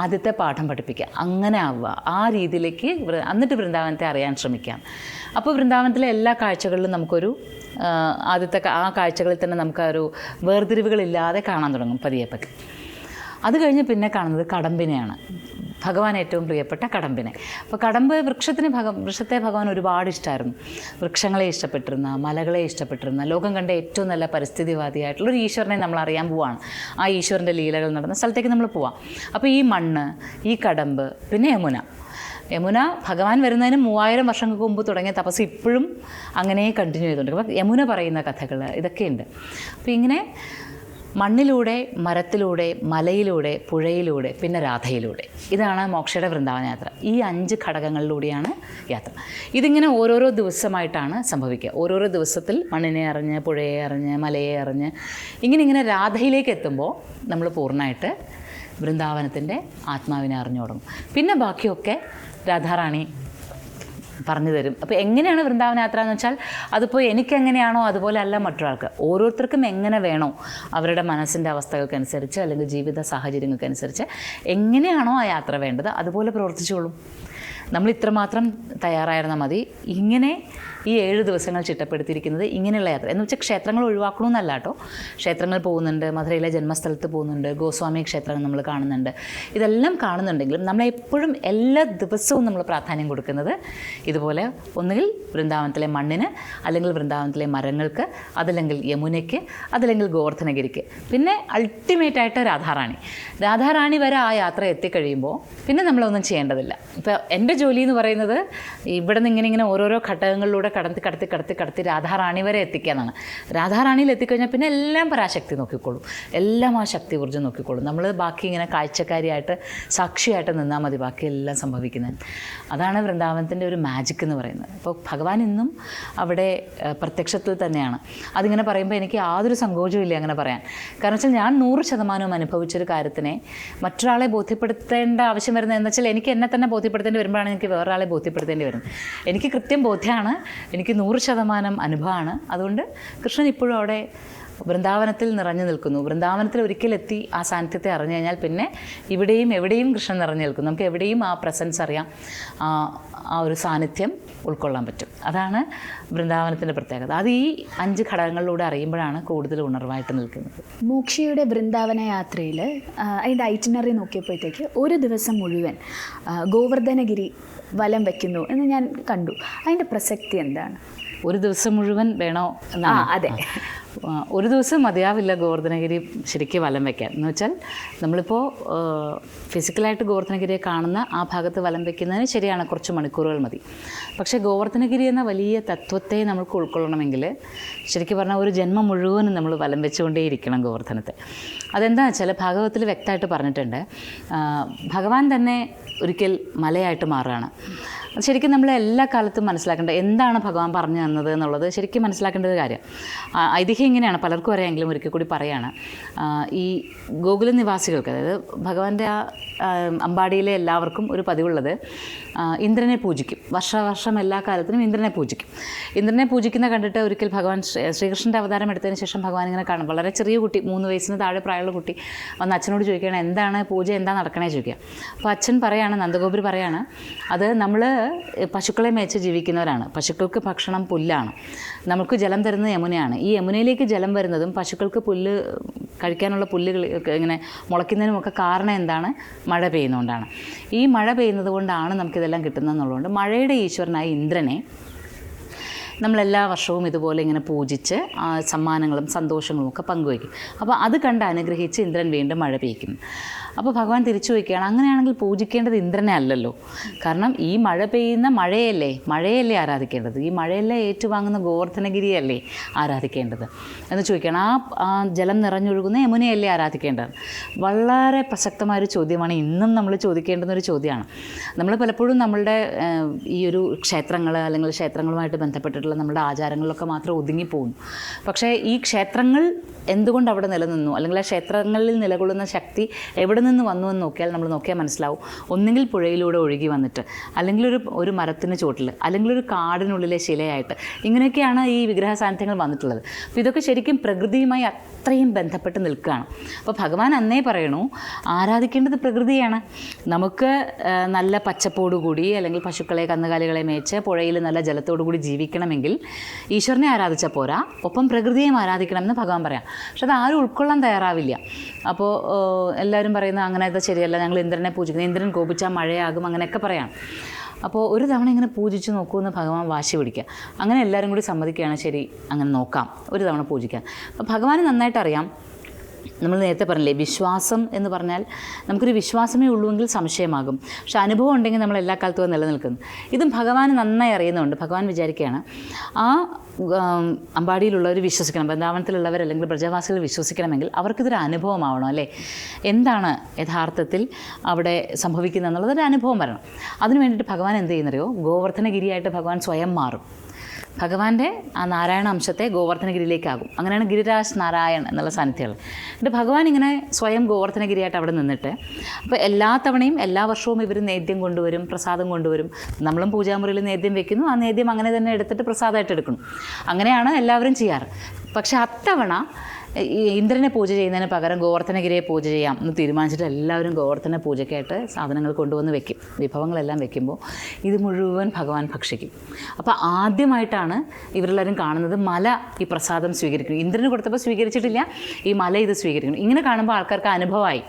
ആദ്യത്തെ പാഠം പഠിപ്പിക്കുക. അങ്ങനെ ആവുക, ആ രീതിയിലേക്ക് എന്നിട്ട് വൃന്ദാവനത്തെ അറിയാൻ ശ്രമിക്കാം. അപ്പോൾ വൃന്ദാവനത്തിലെ എല്ലാ കാഴ്ചകളിലും നമുക്കൊരു ആ കാഴ്ചകളിൽ തന്നെ നമുക്കൊരു വേർതിരിവുകളില്ലാതെ കാണാൻ തുടങ്ങും പതിയെ. അത് കഴിഞ്ഞ് പിന്നെ കാണുന്നത് കടമ്പിനെയാണ്. ഭഗവാൻ ഏറ്റവും പ്രിയപ്പെട്ട കടമ്പിനെ. അപ്പോൾ കടമ്പ് വൃക്ഷത്തെ ഭഗവാൻ ഒരുപാട് ഇഷ്ടമായിരുന്നു. വൃക്ഷങ്ങളെ ഇഷ്ടപ്പെട്ടിരുന്ന, മലകളെ ഇഷ്ടപ്പെട്ടിരുന്ന, ലോകം കണ്ട ഏറ്റവും നല്ല പരിസ്ഥിതിവാദിയായിട്ടുള്ളൊരു ഈശ്വരനെ നമ്മൾ അറിയാൻ പോവാണ്. ആ ഈശ്വരൻ്റെ ലീലകൾ നടന്ന സ്ഥലത്തേക്ക് നമ്മൾ പോവാം. അപ്പോൾ ഈ മണ്ണ്, ഈ കടമ്പ്, പിന്നെ യമുന ഭഗവാൻ വരുന്നതിന് 3000 വർഷങ്ങൾക്ക് മുമ്പ് തുടങ്ങിയ തപസ് ഇപ്പോഴും അങ്ങനെ കണ്ടിന്യൂ ചെയ്തുകൊണ്ട്. അപ്പോൾ യമുന പറയുന്ന കഥകൾ ഇതൊക്കെയുണ്ട്. അപ്പോൾ ഇങ്ങനെ മണ്ണിലൂടെ, മരത്തിലൂടെ, മലയിലൂടെ, പുഴയിലൂടെ, പിന്നെ രാധയിലൂടെ, ഇതാണ് മോക്ഷയുടെ വൃന്ദാവന യാത്ര. ഈ 5 ഘടകങ്ങളിലൂടെയാണ് യാത്ര. ഇതിങ്ങനെ ഓരോരോ ദിവസമായിട്ടാണ് സംഭവിക്കുക. ഓരോരോ ദിവസത്തിൽ മണ്ണിനെ അറിഞ്ഞ്, പുഴയെ അറിഞ്ഞ്, മലയെ അറിഞ്ഞ്, ഇങ്ങനെ രാധയിലേക്ക് എത്തുമ്പോൾ നമ്മൾ പൂർണ്ണമായിട്ട് വൃന്ദാവനത്തിൻ്റെ ആത്മാവിനെ അറിഞ്ഞു തുടങ്ങും. പിന്നെ ബാക്കിയൊക്കെ രാധാറാണി പറഞ്ഞു തരും. അപ്പോൾ എങ്ങനെയാണ് വൃന്ദാവന യാത്ര എന്ന് വെച്ചാൽ, അതിപ്പോൾ എനിക്കെങ്ങനെയാണോ അതുപോലെ അല്ല മറ്റൊരാൾക്ക്. ഓരോരുത്തർക്കും എങ്ങനെ വേണോ, അവരുടെ മനസ്സിൻ്റെ അവസ്ഥകൾക്കനുസരിച്ച് അല്ലെങ്കിൽ ജീവിത സാഹചര്യങ്ങൾക്കനുസരിച്ച് എങ്ങനെയാണോ ആ യാത്ര വേണ്ടത് അതുപോലെ പ്രവർത്തിച്ചോളും. നമ്മൾ ഇത്രമാത്രം തയ്യാറായിരുന്നാൽ മതി. ഇങ്ങനെ ഈ 7 ദിവസങ്ങൾ ചിട്ടപ്പെടുത്തിയിരിക്കുന്നത് ഇങ്ങനെയുള്ള യാത്ര എന്ന് വെച്ചാൽ ക്ഷേത്രങ്ങൾ ഒഴിവാക്കണമെന്നല്ല കേട്ടോ. ക്ഷേത്രങ്ങൾ പോകുന്നുണ്ട്, മധുരയിലെ ജന്മസ്ഥലത്ത് പോകുന്നുണ്ട്, ഗോസ്വാമി ക്ഷേത്രങ്ങൾ നമ്മൾ കാണുന്നുണ്ട്. ഇതെല്ലാം കാണുന്നുണ്ടെങ്കിലും നമ്മളെപ്പോഴും എല്ലാ ദിവസവും നമ്മൾ പ്രാധാന്യം കൊടുക്കുന്നത് ഇതുപോലെ ഒന്നുകിൽ വൃന്ദാവനത്തിലെ മണ്ണിന്, അല്ലെങ്കിൽ വൃന്ദാവനത്തിലെ മരങ്ങൾക്ക്, അതല്ലെങ്കിൽ യമുനയ്ക്ക്, അതല്ലെങ്കിൽ ഗോവർദ്ധനഗിരിക്ക്, പിന്നെ അൾട്ടിമേറ്റായിട്ട് രാധാറാണി വരെ ആ യാത്ര എത്തിക്കഴിയുമ്പോൾ പിന്നെ നമ്മളൊന്നും ചെയ്യേണ്ടതില്ല. ഇപ്പോൾ എൻ്റെ ജോലി എന്ന് പറയുന്നത് ഇവിടെ നിന്ന് ഇങ്ങനെ ഓരോരോ ഘട്ടങ്ങളിലൂടെ കടത്തി രാധാറാണി വരെ എത്തിക്കാനാണ്. രാധാറാണിയിൽ എത്തിക്കഴിഞ്ഞാൽ പിന്നെ എല്ലാം പരാശക്തി നോക്കിക്കോളും, എല്ലാം ആ ശക്തി ഊർജ്ജം നോക്കിക്കോളും. നമ്മൾ ബാക്കി ഇങ്ങനെ കാഴ്ചക്കാരിയായിട്ട് സാക്ഷിയായിട്ട് നിന്നാൽ മതി, ബാക്കി എല്ലാം സംഭവിക്കുന്നത്. അതാണ് വൃന്ദാവനത്തിൻ്റെ ഒരു മാജിക് എന്ന് പറയുന്നത്. അപ്പോൾ ഭഗവാൻ ഇന്നും അവിടെ പ്രത്യക്ഷത്തിൽ തന്നെയാണ്. അതിങ്ങനെ പറയുമ്പോൾ എനിക്ക് യാതൊരു സങ്കോചവും ഇല്ല അങ്ങനെ പറയാൻ. കാരണം വെച്ചാൽ ഞാൻ 100% അനുഭവിച്ചൊരു കാര്യത്തിനെ മറ്റൊരാളെ ബോധ്യപ്പെടുത്തേണ്ട ആവശ്യം വരുന്നത് എന്ന് വെച്ചാൽ എനിക്ക് എന്നെ തന്നെ ബോധ്യപ്പെടുത്തേണ്ടി വരുമ്പോഴാണ് എനിക്ക് വേറൊരാളെ ബോധ്യപ്പെടുത്തേണ്ടി വരുന്നത്. എനിക്ക് കൃത്യം ബോധ്യമാണ്, എനിക്ക് 100% അനുഭവമാണ്. അതുകൊണ്ട് കൃഷ്ണൻ ഇപ്പോഴും അവിടെ വൃന്ദാവനത്തിൽ നിറഞ്ഞു നിൽക്കുന്നു. വൃന്ദാവനത്തിൽ ഒരിക്കലെത്തി ആ സാന്നിധ്യത്തെ അറിഞ്ഞു കഴിഞ്ഞാൽ പിന്നെ ഇവിടെയും എവിടെയും കൃഷ്ണൻ നിറഞ്ഞു നിൽക്കും. നമുക്ക് എവിടെയും ആ പ്രസൻസ് അറിയാം, ആ ഒരു സാന്നിധ്യം ഉൾക്കൊള്ളാൻ പറ്റും. അതാണ് വൃന്ദാവനത്തിൻ്റെ പ്രത്യേകത. അത് ഈ 5 ഘടകങ്ങളിലൂടെ അറിയുമ്പോഴാണ് കൂടുതൽ ഉണർവായിട്ട് നിൽക്കുന്നത്. മോക്ഷയുടെ വൃന്ദാവന യാത്രയിൽ അതിൻ്റെ ഐറ്റിനറി നോക്കിയപ്പോഴത്തേക്ക് ഒരു ദിവസം മുഴുവൻ ഗോവർദ്ധനഗിരി വലം വയ്ക്കുന്നു എന്ന് ഞാൻ കണ്ടു. അതിൻ്റെ പ്രസക്തി എന്താണ്? ഒരു ദിവസം മുഴുവൻ വേണോ എന്നാണ്? അതെ, ഒരു ദിവസം മതിയാവില്ല ഗോവർദ്ധനഗിരി ശരിക്കും വലം വയ്ക്കാൻ. എന്ന് വെച്ചാൽ നമ്മളിപ്പോൾ ഫിസിക്കലായിട്ട് ഗോവർദ്ധനഗിരിയെ കാണുന്ന ആ ഭാഗത്ത് വലം വയ്ക്കുന്നതിന് ശരിയാണ് കുറച്ച് മണിക്കൂറുകൾ മതി. പക്ഷേ ഗോവർദ്ധനഗിരി എന്ന വലിയ തത്വത്തെ നമുക്ക് ഉൾക്കൊള്ളണമെങ്കിൽ ശരിക്കും പറഞ്ഞാൽ ഒരു ജന്മം മുഴുവനും നമ്മൾ വലം വെച്ചുകൊണ്ടേയിരിക്കണം ഗോവർദ്ധനത്തെ. അതെന്താണെന്ന് വെച്ചാൽ ഭാഗവതത്തിൽ വ്യക്തമായിട്ട് പറഞ്ഞിട്ടുണ്ട്, ഭഗവാൻ തന്നെ ഒരിക്കൽ മലയായിട്ട് മാറുകയാണ്. ശരിക്കും നമ്മൾ എല്ലാ കാലത്തും മനസ്സിലാക്കേണ്ടത് എന്താണ് ഭഗവാൻ പറഞ്ഞു തന്നത് എന്നുള്ളത് ശരിക്കും മനസ്സിലാക്കേണ്ട ഒരു കാര്യം. ഐതിഹ്യം ഇങ്ങനെയാണ്, പലർക്കും അറിയാമെങ്കിലും ഒരിക്കൽ കൂടി പറയുകയാണ്. ഈ ഗോകുല നിവാസികൾക്ക്, അതായത് ഭഗവാന്റെ ആ അമ്പാടിയിലെ എല്ലാവർക്കും ഒരു പതിവുള്ളത് ഇന്ദ്രനെ പൂജിക്കും. വർഷം എല്ലാ കാലത്തിനും ഇന്ദ്രനെ പൂജിക്കും. ഇന്ദ്രനെ പൂജിക്കുന്ന കണ്ടിട്ട് ഒരിക്കൽ ഭഗവാൻ ശ്രീകൃഷ്ണൻ്റെ അവതാരം എടുത്തതിന് ശേഷം ഭഗവാൻ ഇങ്ങനെ കാണും, വളരെ ചെറിയ കുട്ടി, 3 വയസ്സിന് താഴെ പ്രായമുള്ള കുട്ടി വന്ന് അച്ഛനോട് ചോദിക്കുകയാണ് എന്താണ് പൂജ, എന്താ നടക്കണേ ചോദിക്കുക. അപ്പോൾ അച്ഛൻ പറയാണ്, നന്ദഗോപുരി പറയാണ്, അത് നമ്മൾ പശുക്കളെ മേച്ച് ജീവിക്കുന്നവരാണ്. പശുക്കൾക്ക് ഭക്ഷണം പുല്ലാണ്. നമുക്ക് ജലം തരുന്നത് യമുനയാണ്. ഈ യമുനയിലേക്ക് ജലം വരുന്നതും പശുക്കൾക്ക് പുല്ല് കഴിക്കാനുള്ള പുല്ലുകൾ ഇങ്ങനെ മുളയ്ക്കുന്നതിനുമൊക്കെ കാരണം എന്താണ്? മഴ പെയ്യുന്നതുകൊണ്ടാണ്. ഈ മഴ പെയ്യുന്നത് കൊണ്ടാണ് നമുക്കിതെല്ലാം കിട്ടുന്നതെന്നുള്ളതുകൊണ്ട് മഴയുടെ ഈശ്വരനായ ഇന്ദ്രനെ നമ്മളെല്ലാ വർഷവും ഇതുപോലെ ഇങ്ങനെ പൂജിച്ച് സമ്മാനങ്ങളും സന്തോഷങ്ങളും ഒക്കെ പങ്കുവയ്ക്കും. അപ്പോൾ അത് കണ്ട് അനുഗ്രഹിച്ച് ഇന്ദ്രൻ വീണ്ടും മഴ പെയ്യ്ക്കും. അപ്പോൾ ഭഗവാൻ തിരിച്ചു വയ്ക്കുകയാണ്, അങ്ങനെയാണെങ്കിൽ പൂജിക്കേണ്ടത് ഇന്ദ്രനെ അല്ലല്ലോ. കാരണം ഈ മഴ പെയ്യുന്ന മഴയല്ലേ ആരാധിക്കേണ്ടത്, ഈ മഴയെല്ലാം ഏറ്റുവാങ്ങുന്ന ഗോവർദ്ധനഗിരിയല്ലേ ആരാധിക്കേണ്ടത് എന്ന് ചോദിക്കുകയാണ്. ആ ജലം നിറഞ്ഞൊഴുകുന്ന യമുനയല്ലേ ആരാധിക്കേണ്ടത്? വളരെ പ്രസക്തമായൊരു ചോദ്യമാണ്, ഇന്നും നമ്മൾ ചോദിക്കേണ്ടുന്നൊരു ചോദ്യമാണ്. നമ്മൾ പലപ്പോഴും നമ്മളുടെ ഈ ഒരു ക്ഷേത്രങ്ങൾ അല്ലെങ്കിൽ ക്ഷേത്രങ്ങളുമായിട്ട് ബന്ധപ്പെട്ടിട്ടുള്ള നമ്മുടെ ആചാരങ്ങളിലൊക്കെ മാത്രം ഒതുങ്ങിപ്പോകുന്നു. പക്ഷേ ഈ ക്ഷേത്രങ്ങൾ എന്തുകൊണ്ട് അവിടെ നിലനിന്നു, അല്ലെങ്കിൽ ആ ക്ഷേത്രങ്ങളിൽ നിലകൊള്ളുന്ന ശക്തി എവിടെ നിന്ന് വന്നു എന്ന് നമ്മൾ നോക്കിയാൽ മനസ്സിലാവും. ഒന്നുകിൽ പുഴയിലൂടെ ഒഴുകി വന്നിട്ട്, അല്ലെങ്കിൽ ഒരു മരത്തിന് ചുവട്ടിൽ, അല്ലെങ്കിൽ ഒരു കാടിനുള്ളിലെ ശിലയായിട്ട്, ഇങ്ങനെയൊക്കെയാണ് ഈ വിഗ്രഹ സാന്നിധ്യങ്ങൾ വന്നിട്ടുള്ളത്. അപ്പോൾ ഇതൊക്കെ ശരിക്കും പ്രകൃതിയുമായി അത്രയും ബന്ധപ്പെട്ട് നിൽക്കുകയാണ്. അപ്പോൾ ഭഗവാൻ അന്നേ പറയണു, ആരാധിക്കേണ്ടത് പ്രകൃതിയാണ്. നമുക്ക് നല്ല പച്ചപ്പോടുകൂടി, അല്ലെങ്കിൽ പശുക്കളെ കന്നുകാലികളെ മേച്ച് പുഴയിൽ നല്ല ജലത്തോടുകൂടി ജീവിക്കണമെങ്കിൽ ഈശ്വരനെ ആരാധിച്ചാൽ പോരാ, ഒപ്പം പ്രകൃതിയെയും ആരാധിക്കണമെന്ന് ഭഗവാൻ പറയാം. പക്ഷെ അത് ആരും ഉൾക്കൊള്ളാൻ തയ്യാറാവില്ല. അപ്പോൾ എല്ലാവരും പറയുന്നത് അങ്ങനെ അത് ശരിയല്ല, ഞങ്ങൾ ഇന്ദ്രനെ പൂജിക്കുന്നത്, ഇന്ദ്രൻ കോപിച്ചാൽ മഴയാകും, അങ്ങനെയൊക്കെ പറയാം. അപ്പോൾ ഒരു തവണ ഇങ്ങനെ പൂജിച്ച് നോക്കുമെന്ന് ഭഗവാൻ വാശി പിടിക്കുക. അങ്ങനെ എല്ലാവരും കൂടി സമ്മതിക്കുകയാണ്, ശരി അങ്ങനെ നോക്കാം, ഒരു തവണ പൂജിക്കാം. അപ്പോൾ ഭഗവാന് നന്നായിട്ട് അറിയാം, നമ്മൾ നേരത്തെ പറഞ്ഞില്ലേ, വിശ്വാസം എന്ന് പറഞ്ഞാൽ നമുക്കൊരു വിശ്വാസമേ ഉള്ളുവെങ്കിൽ സംശയമാകും, പക്ഷെ അനുഭവം ഉണ്ടെങ്കിൽ നമ്മൾ എല്ലാ കാലത്തും നിലനിൽക്കുന്നു. ഇതും ഭഗവാന് നന്നായി അറിയുന്നുണ്ട്. ഭഗവാൻ വിചാരിക്കുകയാണ്, ആ അമ്പാടിയിലുള്ളവർ വിശ്വസിക്കണം, വൃന്ദാവനത്തിലുള്ളവർ അല്ലെങ്കിൽ ബ്രജവാസികൾ വിശ്വസിക്കണമെങ്കിൽ അവർക്കിതൊരു അനുഭവമാവണം അല്ലേ, എന്താണ് യഥാർത്ഥത്തിൽ അവിടെ സംഭവിക്കുന്നത് എന്നുള്ളതൊരു അനുഭവം വരണം. അതിനു വേണ്ടിയിട്ട് ഭഗവാൻ എന്ത് ചെയ്യുന്നറിയോ, ഗോവർദ്ധനഗിരിയായിട്ട് ഭഗവാൻ സ്വയം മാറും. ഭഗവാന്റെ ആ നാരായണ അംശത്തെ ഗോവർദ്ധനഗിരിയിലേക്കാകും. അങ്ങനെയാണ് ഗിരിരാജ് നാരായൺ എന്നുള്ള സാന്നിധ്യങ്ങൾ. എന്നിട്ട് ഭഗവാൻ ഇങ്ങനെ സ്വയം ഗോവർദ്ധനഗിരിയായിട്ട് അവിടെ നിന്നിട്ട്, അപ്പോൾ എല്ലാ തവണയും എല്ലാ വർഷവും ഇവർ നേദ്യം കൊണ്ടുവരും, പ്രസാദം കൊണ്ടുവരും. നമ്മളും പൂജാമുറിയിൽ നേദ്യം വെക്കുന്നു, ആ നേദ്യം അങ്ങനെ തന്നെ എടുത്തിട്ട് പ്രസാദമായിട്ട് എടുക്കണം. അങ്ങനെയാണ് എല്ലാവരും ചെയ്യാറ്. പക്ഷേ അത്തവണ ഈ ഇന്ദ്രനെ പൂജ ചെയ്യുന്നതിന് പകരം ഗോവർദ്ധനഗിരിയെ പൂജ ചെയ്യാം എന്ന് തീരുമാനിച്ചിട്ട് എല്ലാവരും ഗോവർദ്ധന പൂജയ്ക്കായിട്ട് സാധനങ്ങൾ കൊണ്ടുവന്ന് വെക്കും. വിഭവങ്ങളെല്ലാം വെക്കുമ്പോൾ ഇത് മുഴുവൻ ഭഗവാൻ ഭക്ഷിക്കും. അപ്പോൾ ആദ്യമായിട്ടാണ് ഇവരെല്ലാവരും കാണുന്നത് മല ഈ പ്രസാദം സ്വീകരിക്കുന്നു. ഇന്ദ്രന് കൊടുത്തപ്പോൾ സ്വീകരിച്ചിട്ടില്ല, ഈ മല ഇത് സ്വീകരിക്കുന്നു. ഇങ്ങനെ കാണുമ്പോൾ ആൾക്കാർക്ക് അനുഭവമായി.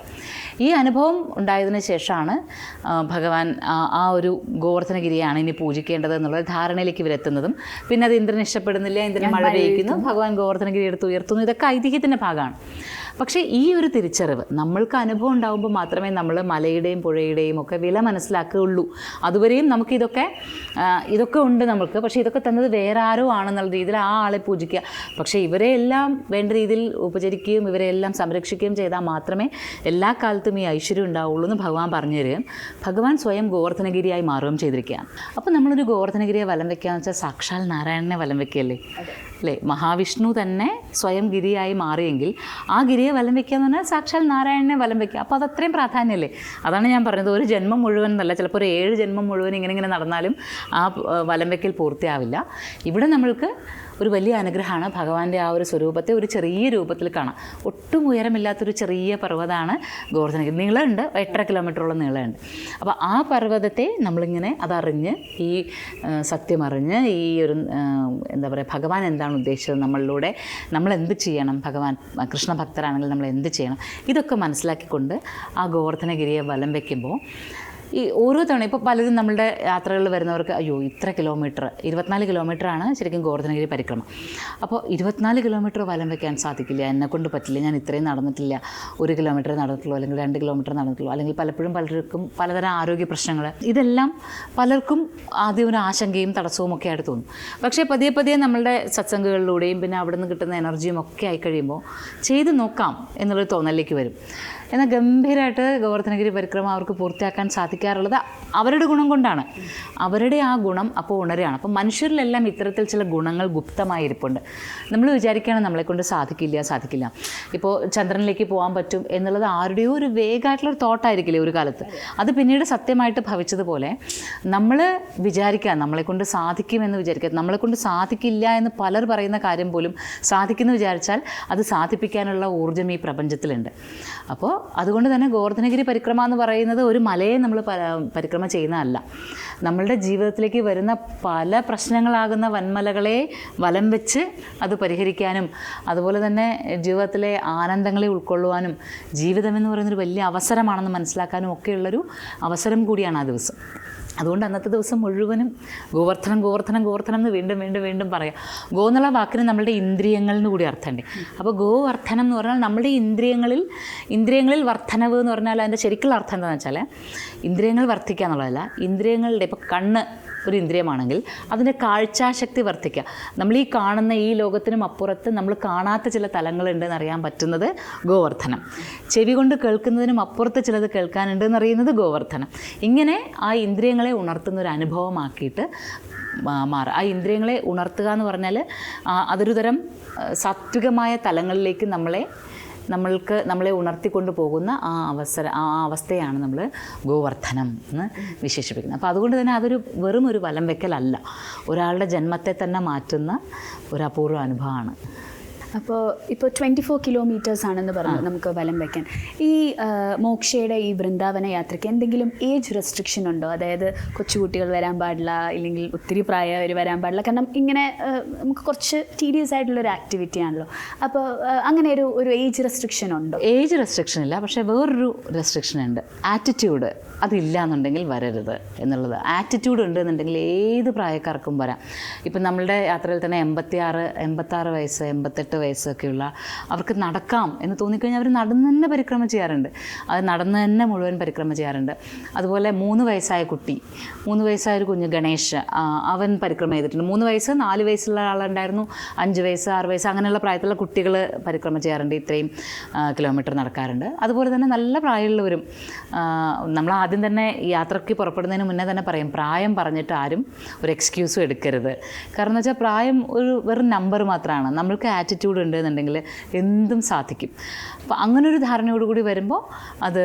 ഈ അനുഭവം ഉണ്ടായതിനു ശേഷമാണ് ഭഗവാൻ ആ ഒരു ഗോവർദ്ധനഗിരിയാണ് ഇനി പൂജിക്കേണ്ടത് എന്നുള്ള ധാരണയിലേക്ക് ഇവരെത്തുന്നതും. പിന്നെ അത് ഇന്ദ്രൻ ഇഷ്ടപ്പെടുന്നില്ല, ഇന്ദ്രൻ മഴ പെയ്യിക്കുന്നു, ഭഗവാൻ ഗോവർദ്ധനഗിരി എടുത്ത് ഉയർത്തുന്നു. ഇതൊക്കെ ഐതിഹ്യത്തിൻ്റെ ഭാഗമാണ്. പക്ഷേ ഈ ഒരു തിരിച്ചറിവ് നമ്മൾക്ക് അനുഭവം ഉണ്ടാകുമ്പോൾ മാത്രമേ നമ്മൾ മലയുടെയും പുഴയുടെയും ഒക്കെ വില മനസ്സിലാക്കുകയുള്ളൂ. അതുവരെയും നമുക്കിതൊക്കെ ഉണ്ട് നമുക്ക്, പക്ഷേ ഇതൊക്കെ തന്നത് വേറെ ആരോ ആണെന്നുള്ള രീതിയിൽ ആ ആളെ പൂജിക്കുക. പക്ഷേ ഇവരെ എല്ലാം വേണ്ട രീതിയിൽ ഉപചരിക്കുകയും ഇവരെ എല്ലാം സംരക്ഷിക്കുകയും ചെയ്താൽ മാത്രമേ എല്ലാ കാലത്തും ഈ ഐശ്വര്യം ഉണ്ടാവുള്ളൂ എന്ന് ഭഗവാൻ പറഞ്ഞു തരികയും ഭഗവാൻ സ്വയം ഗോവർദ്ധനഗിരിയായി മാറുകയും ചെയ്തിരിക്കുകയാണ്. അപ്പോൾ നമ്മളൊരു ഗോവർദ്ധനഗിരിയെ വലം വയ്ക്കുകയെന്ന് വെച്ചാൽ സാക്ഷാൽ നാരായണനെ വലം വയ്ക്കുകയല്ലേ അല്ലേ. മഹാവിഷ്ണു തന്നെ സ്വയം ഗിരിയായി മാറിയെങ്കിൽ ആ ഗിരിയെ വലം വയ്ക്കുക എന്ന് പറഞ്ഞാൽ സാക്ഷാൽ നാരായണനെ വലം വയ്ക്കുക. അപ്പോൾ അതത്രയും പ്രാധാന്യമല്ലേ. അതാണ് ഞാൻ പറഞ്ഞത്, ഒരു ജന്മം മുഴുവൻ എന്നല്ല, ചിലപ്പോൾ ഒരു 7 ജന്മം മുഴുവൻ ഇങ്ങനെ നടന്നാലും ആ വലം വയ്ക്കൽ പൂർത്തിയാവില്ല. ഇവിടെ നമ്മൾക്ക് ഒരു വലിയ അനുഗ്രഹമാണ് ഭഗവാന്റെ ആ ഒരു സ്വരൂപത്തെ ഒരു ചെറിയ രൂപത്തിൽ കാണാം. ഒട്ടും ഉയരമില്ലാത്തൊരു ചെറിയ പർവ്വതമാണ് ഗോവർദ്ധനഗിരി. നീളമുണ്ട്, 8.5 കിലോമീറ്ററോളം നീളമുണ്ട്. അപ്പോൾ ആ പർവ്വതത്തെ നമ്മളിങ്ങനെ അതറിഞ്ഞ് ഈ സത്യമറിഞ്ഞ് ഈ ഒരു എന്താ പറയുക, ഭഗവാൻ എന്താണ് ഉദ്ദേശിച്ചത് നമ്മളിലൂടെ, നമ്മൾ എന്ത് ചെയ്യണം, ഭഗവാൻ കൃഷ്ണഭക്തരാണെങ്കിൽ നമ്മൾ എന്ത് ചെയ്യണം, ഇതൊക്കെ മനസ്സിലാക്കിക്കൊണ്ട് ആ ഗോവർദ്ധനഗിരിയെ വലം വയ്ക്കുമ്പോൾ ഈ ഓരോ തവണ ഇപ്പോൾ പലരും നമ്മളുടെ യാത്രകളിൽ വരുന്നവർക്ക് അയ്യോ ഇത്ര കിലോമീറ്റർ, 24 കിലോമീറ്ററാണ് ശരിക്കും ഗോവർദ്ധനഗിരി പരിക്രമ. അപ്പോൾ 24 കിലോമീറ്റർ വലം വയ്ക്കാൻ സാധിക്കില്ല, എന്നെക്കൊണ്ട് പറ്റില്ല, ഞാൻ ഇത്രയും നടന്നിട്ടില്ല, 1 കിലോമീറ്റർ നടന്നിട്ടുള്ളൂ അല്ലെങ്കിൽ 2 കിലോമീറ്റർ നടന്നിട്ടുള്ളൂ, അല്ലെങ്കിൽ പലപ്പോഴും പലർക്കും പലതരം ആരോഗ്യ പ്രശ്നങ്ങൾ, ഇതെല്ലാം പലർക്കും ആദ്യം ഒരു ആശങ്കയും തടസ്സവും ഒക്കെ ആയിട്ട് തോന്നും. പക്ഷേ പതിയെ പതിയെ നമ്മളുടെ സത്സംഗങ്ങളിലൂടെയും പിന്നെ അവിടെ നിന്ന് കിട്ടുന്ന എനർജിയും ഒക്കെ ആയി കഴിയുമ്പോൾ ചെയ്ത് നോക്കാം എന്നുള്ളൊരു തോന്നലിലേക്ക് വരും. എന്നാൽ ഗംഭീരമായിട്ട് ഗോവർദ്ധനഗിരി പരിക്രമ അവർക്ക് പൂർത്തിയാക്കാൻ സാധിക്കാറുള്ളത് അവരുടെ ഗുണം കൊണ്ടാണ്. അവരുടെ ആ ഗുണം അപ്പോൾ ഉണരുകയാണ്. അപ്പോൾ മനുഷ്യരിലെല്ലാം ഇത്തരത്തിൽ ചില ഗുണങ്ങൾ ഗുപ്തമായിരിപ്പുണ്ട്. നമ്മൾ വിചാരിക്കുകയാണ് നമ്മളെക്കൊണ്ട് സാധിക്കില്ല. ഇപ്പോൾ ചന്ദ്രനിലേക്ക് പോകാൻ പറ്റും എന്നുള്ളത് ആരുടെയോ ഒരു വേഗമായിട്ടുള്ളൊരു തോട്ടായിരിക്കില്ലേ ഒരു കാലത്ത്. അത് പിന്നീട് സത്യമായിട്ട് ഭവിച്ചതുപോലെ നമ്മൾ വിചാരിക്കുക നമ്മളെക്കൊണ്ട് സാധിക്കുമെന്ന് വിചാരിക്കുക, നമ്മളെക്കൊണ്ട് സാധിക്കില്ല എന്ന് പലർ പറയുന്ന കാര്യം പോലും സാധിക്കുമെന്ന് വിചാരിച്ചാൽ അത് സാധിപ്പിക്കാനുള്ള ഊർജ്ജം ഈ പ്രപഞ്ചത്തിലുണ്ട്. അപ്പോൾ അതുകൊണ്ട് തന്നെ ഗോവർദ്ധനഗിരി പരിക്രമ എന്ന് പറയുന്നത് ഒരു മലയെ നമ്മൾ പരിക്രമ ചെയ്യുന്നതല്ല. നമ്മളുടെ ജീവിതത്തിലേക്ക് വരുന്ന പല പ്രശ്നങ്ങളാകുന്ന വൻമലകളെ വലം വെച്ച് അത് പരിഹരിക്കാനും അതുപോലെ തന്നെ ജീവിതത്തിലെ ആനന്ദങ്ങളെ ഉൾക്കൊള്ളുവാനും ജീവിതമെന്ന് പറയുന്നൊരു വലിയ അവസരമാണെന്ന് മനസ്സിലാക്കാനും ഒക്കെയുള്ളൊരു അവസരം കൂടിയാണ് ആ ദിവസം. അതുകൊണ്ട് അന്നത്തെ ദിവസം മുഴുവനും ഗോവർദ്ധനം എന്ന് വീണ്ടും പറയാം. ഗോ എന്നുള്ള വാക്കിന് നമ്മളുടെ ഇന്ദ്രിയങ്ങൾ എന്ന് കൂടി അർത്ഥമുണ്ട്. അപ്പോൾ ഗോവർദ്ധനം എന്ന് പറഞ്ഞാൽ നമ്മുടെ ഇന്ദ്രിയങ്ങളിൽ വർദ്ധനവ് എന്ന് പറഞ്ഞാൽ അതിൻ്റെ ശരിക്കുള്ള അർത്ഥം എന്താണെന്ന് വെച്ചാൽ ഇന്ദ്രിയങ്ങൾ വർദ്ധിക്കുക എന്നുള്ളതല്ല. ഇന്ദ്രിയങ്ങളുടെ ഇപ്പോൾ കണ്ണ് ഒരു ഇന്ദ്രിയമാണെങ്കിൽ അതിൻ്റെ കാഴ്ചാശക്തി വർദ്ധിക്കുക. നമ്മൾ ഈ കാണുന്ന ഈ ലോകത്തിനും അപ്പുറത്ത് നമ്മൾ കാണാത്ത ചില തലങ്ങളുണ്ടെന്ന് അറിയാൻ പറ്റുന്നത് ഗോവർദ്ധനം. ചെവി കൊണ്ട് കേൾക്കുന്നതിനും അപ്പുറത്ത് ചിലത് കേൾക്കാനുണ്ടെന്ന് അറിയുന്നത് ഗോവർദ്ധനം. ഇങ്ങനെ ആ ഇന്ദ്രിയങ്ങളെ ഉണർത്തുന്ന ഒരു അനുഭവമാക്കിയിട്ട് മാറുക. ആ ഇന്ദ്രിയങ്ങളെ ഉണർത്തുക എന്ന് പറഞ്ഞാൽ അതൊരു തരം സാത്വികമായ തലങ്ങളിലേക്ക് നമ്മളെ ഉണർത്തിക്കൊണ്ട് പോകുന്ന ആ അവസ്ഥയാണ് നമ്മൾ ഗോവർദ്ധനം എന്ന് വിശേഷിപ്പിക്കുന്നത്. അപ്പോൾ അതുകൊണ്ട് തന്നെ അതൊരു വെറും ഒരു വലം വെക്കലല്ല, ഒരാളുടെ ജന്മത്തെ തന്നെ മാറ്റുന്ന ഒരു അപൂർവ അനുഭവമാണ്. അപ്പോൾ 24 കിലോമീറ്റേഴ്സ് ആണെന്ന് പറഞ്ഞു നമുക്ക് വലം വയ്ക്കാൻ. ഈ മോക്ഷയുടെ ഈ വൃന്ദാവന യാത്രയ്ക്ക് എന്തെങ്കിലും ഏജ് റെസ്ട്രിക്ഷൻ ഉണ്ടോ? അതായത് കൊച്ചുകുട്ടികൾ വരാൻ പാടില്ല, ഇല്ലെങ്കിൽ ഒത്തിരി പ്രായവർ വരാൻ പാടില്ല. കാരണം ഇങ്ങനെ നമുക്ക് കുറച്ച് ടീഡിയസ് ആയിട്ടുള്ളൊരു ആക്ടിവിറ്റി ആണല്ലോ. അപ്പോൾ അങ്ങനെ ഒരു ഏജ് റെസ്ട്രിക്ഷൻ ഉണ്ടോ? ഏജ് റെസ്ട്രിക്ഷൻ ഇല്ല, പക്ഷേ വേറൊരു റെസ്ട്രിക്ഷൻ ഉണ്ട്. ആറ്റിറ്റ്യൂഡ് അതില്ല എന്നുണ്ടെങ്കിൽ വരരുത് എന്നുള്ളത്. ആറ്റിറ്റ്യൂഡ് ഉണ്ട് എന്നുണ്ടെങ്കിൽ ഏത് പ്രായക്കാർക്കും വരാം. ഇപ്പം നമ്മളുടെ യാത്രയിൽ തന്നെ 86 വയസ്സ് 88 വയസ്സൊക്കെയുള്ള അവർക്ക് നടക്കാം എന്ന് തോന്നിക്കഴിഞ്ഞാൽ അവർ നടന്ന് തന്നെ പരിക്രമ ചെയ്യാറുണ്ട്. അത് നടന്ന് തന്നെ മുഴുവൻ പരിക്രമ ചെയ്യാറുണ്ട്. അതുപോലെ 3 വയസ്സായ കുട്ടി, 3 വയസ്സായ ഒരു കുഞ്ഞ് ഗണേഷ്, അവൻ പരിക്രമ ചെയ്തിട്ടുണ്ട്. 3 വയസ്സ് 4 വയസ്സുള്ള ആളുണ്ടായിരുന്നു, 5 വയസ്സ് 6 വയസ്സ് അങ്ങനെയുള്ള പ്രായത്തിലുള്ള കുട്ടികൾ പരിക്രമ ചെയ്യാറുണ്ട്, ഇത്രയും കിലോമീറ്റർ നടക്കാറുണ്ട്. അതുപോലെ തന്നെ നല്ല പ്രായമുള്ളവരും. നമ്മൾ ആദ്യം തന്നെ യാത്രയ്ക്ക് പുറപ്പെടുന്നതിന് മുന്നേ തന്നെ പറയും, പ്രായം പറഞ്ഞിട്ട് ആരും ഒരു എക്സ്ക്യൂസും എടുക്കരുത്. കാരണം എന്ന് വെച്ചാൽ പ്രായം ഒരു വെറും നമ്പർ മാത്രമാണ്. നമ്മൾക്ക് ആറ്റിറ്റ്യൂഡ് ഉണ്ട് എന്നുണ്ടെങ്കിൽ എന്തും സാധിക്കും. അപ്പോൾ അങ്ങനൊരു ധാരണയോടുകൂടി വരുമ്പോൾ അത്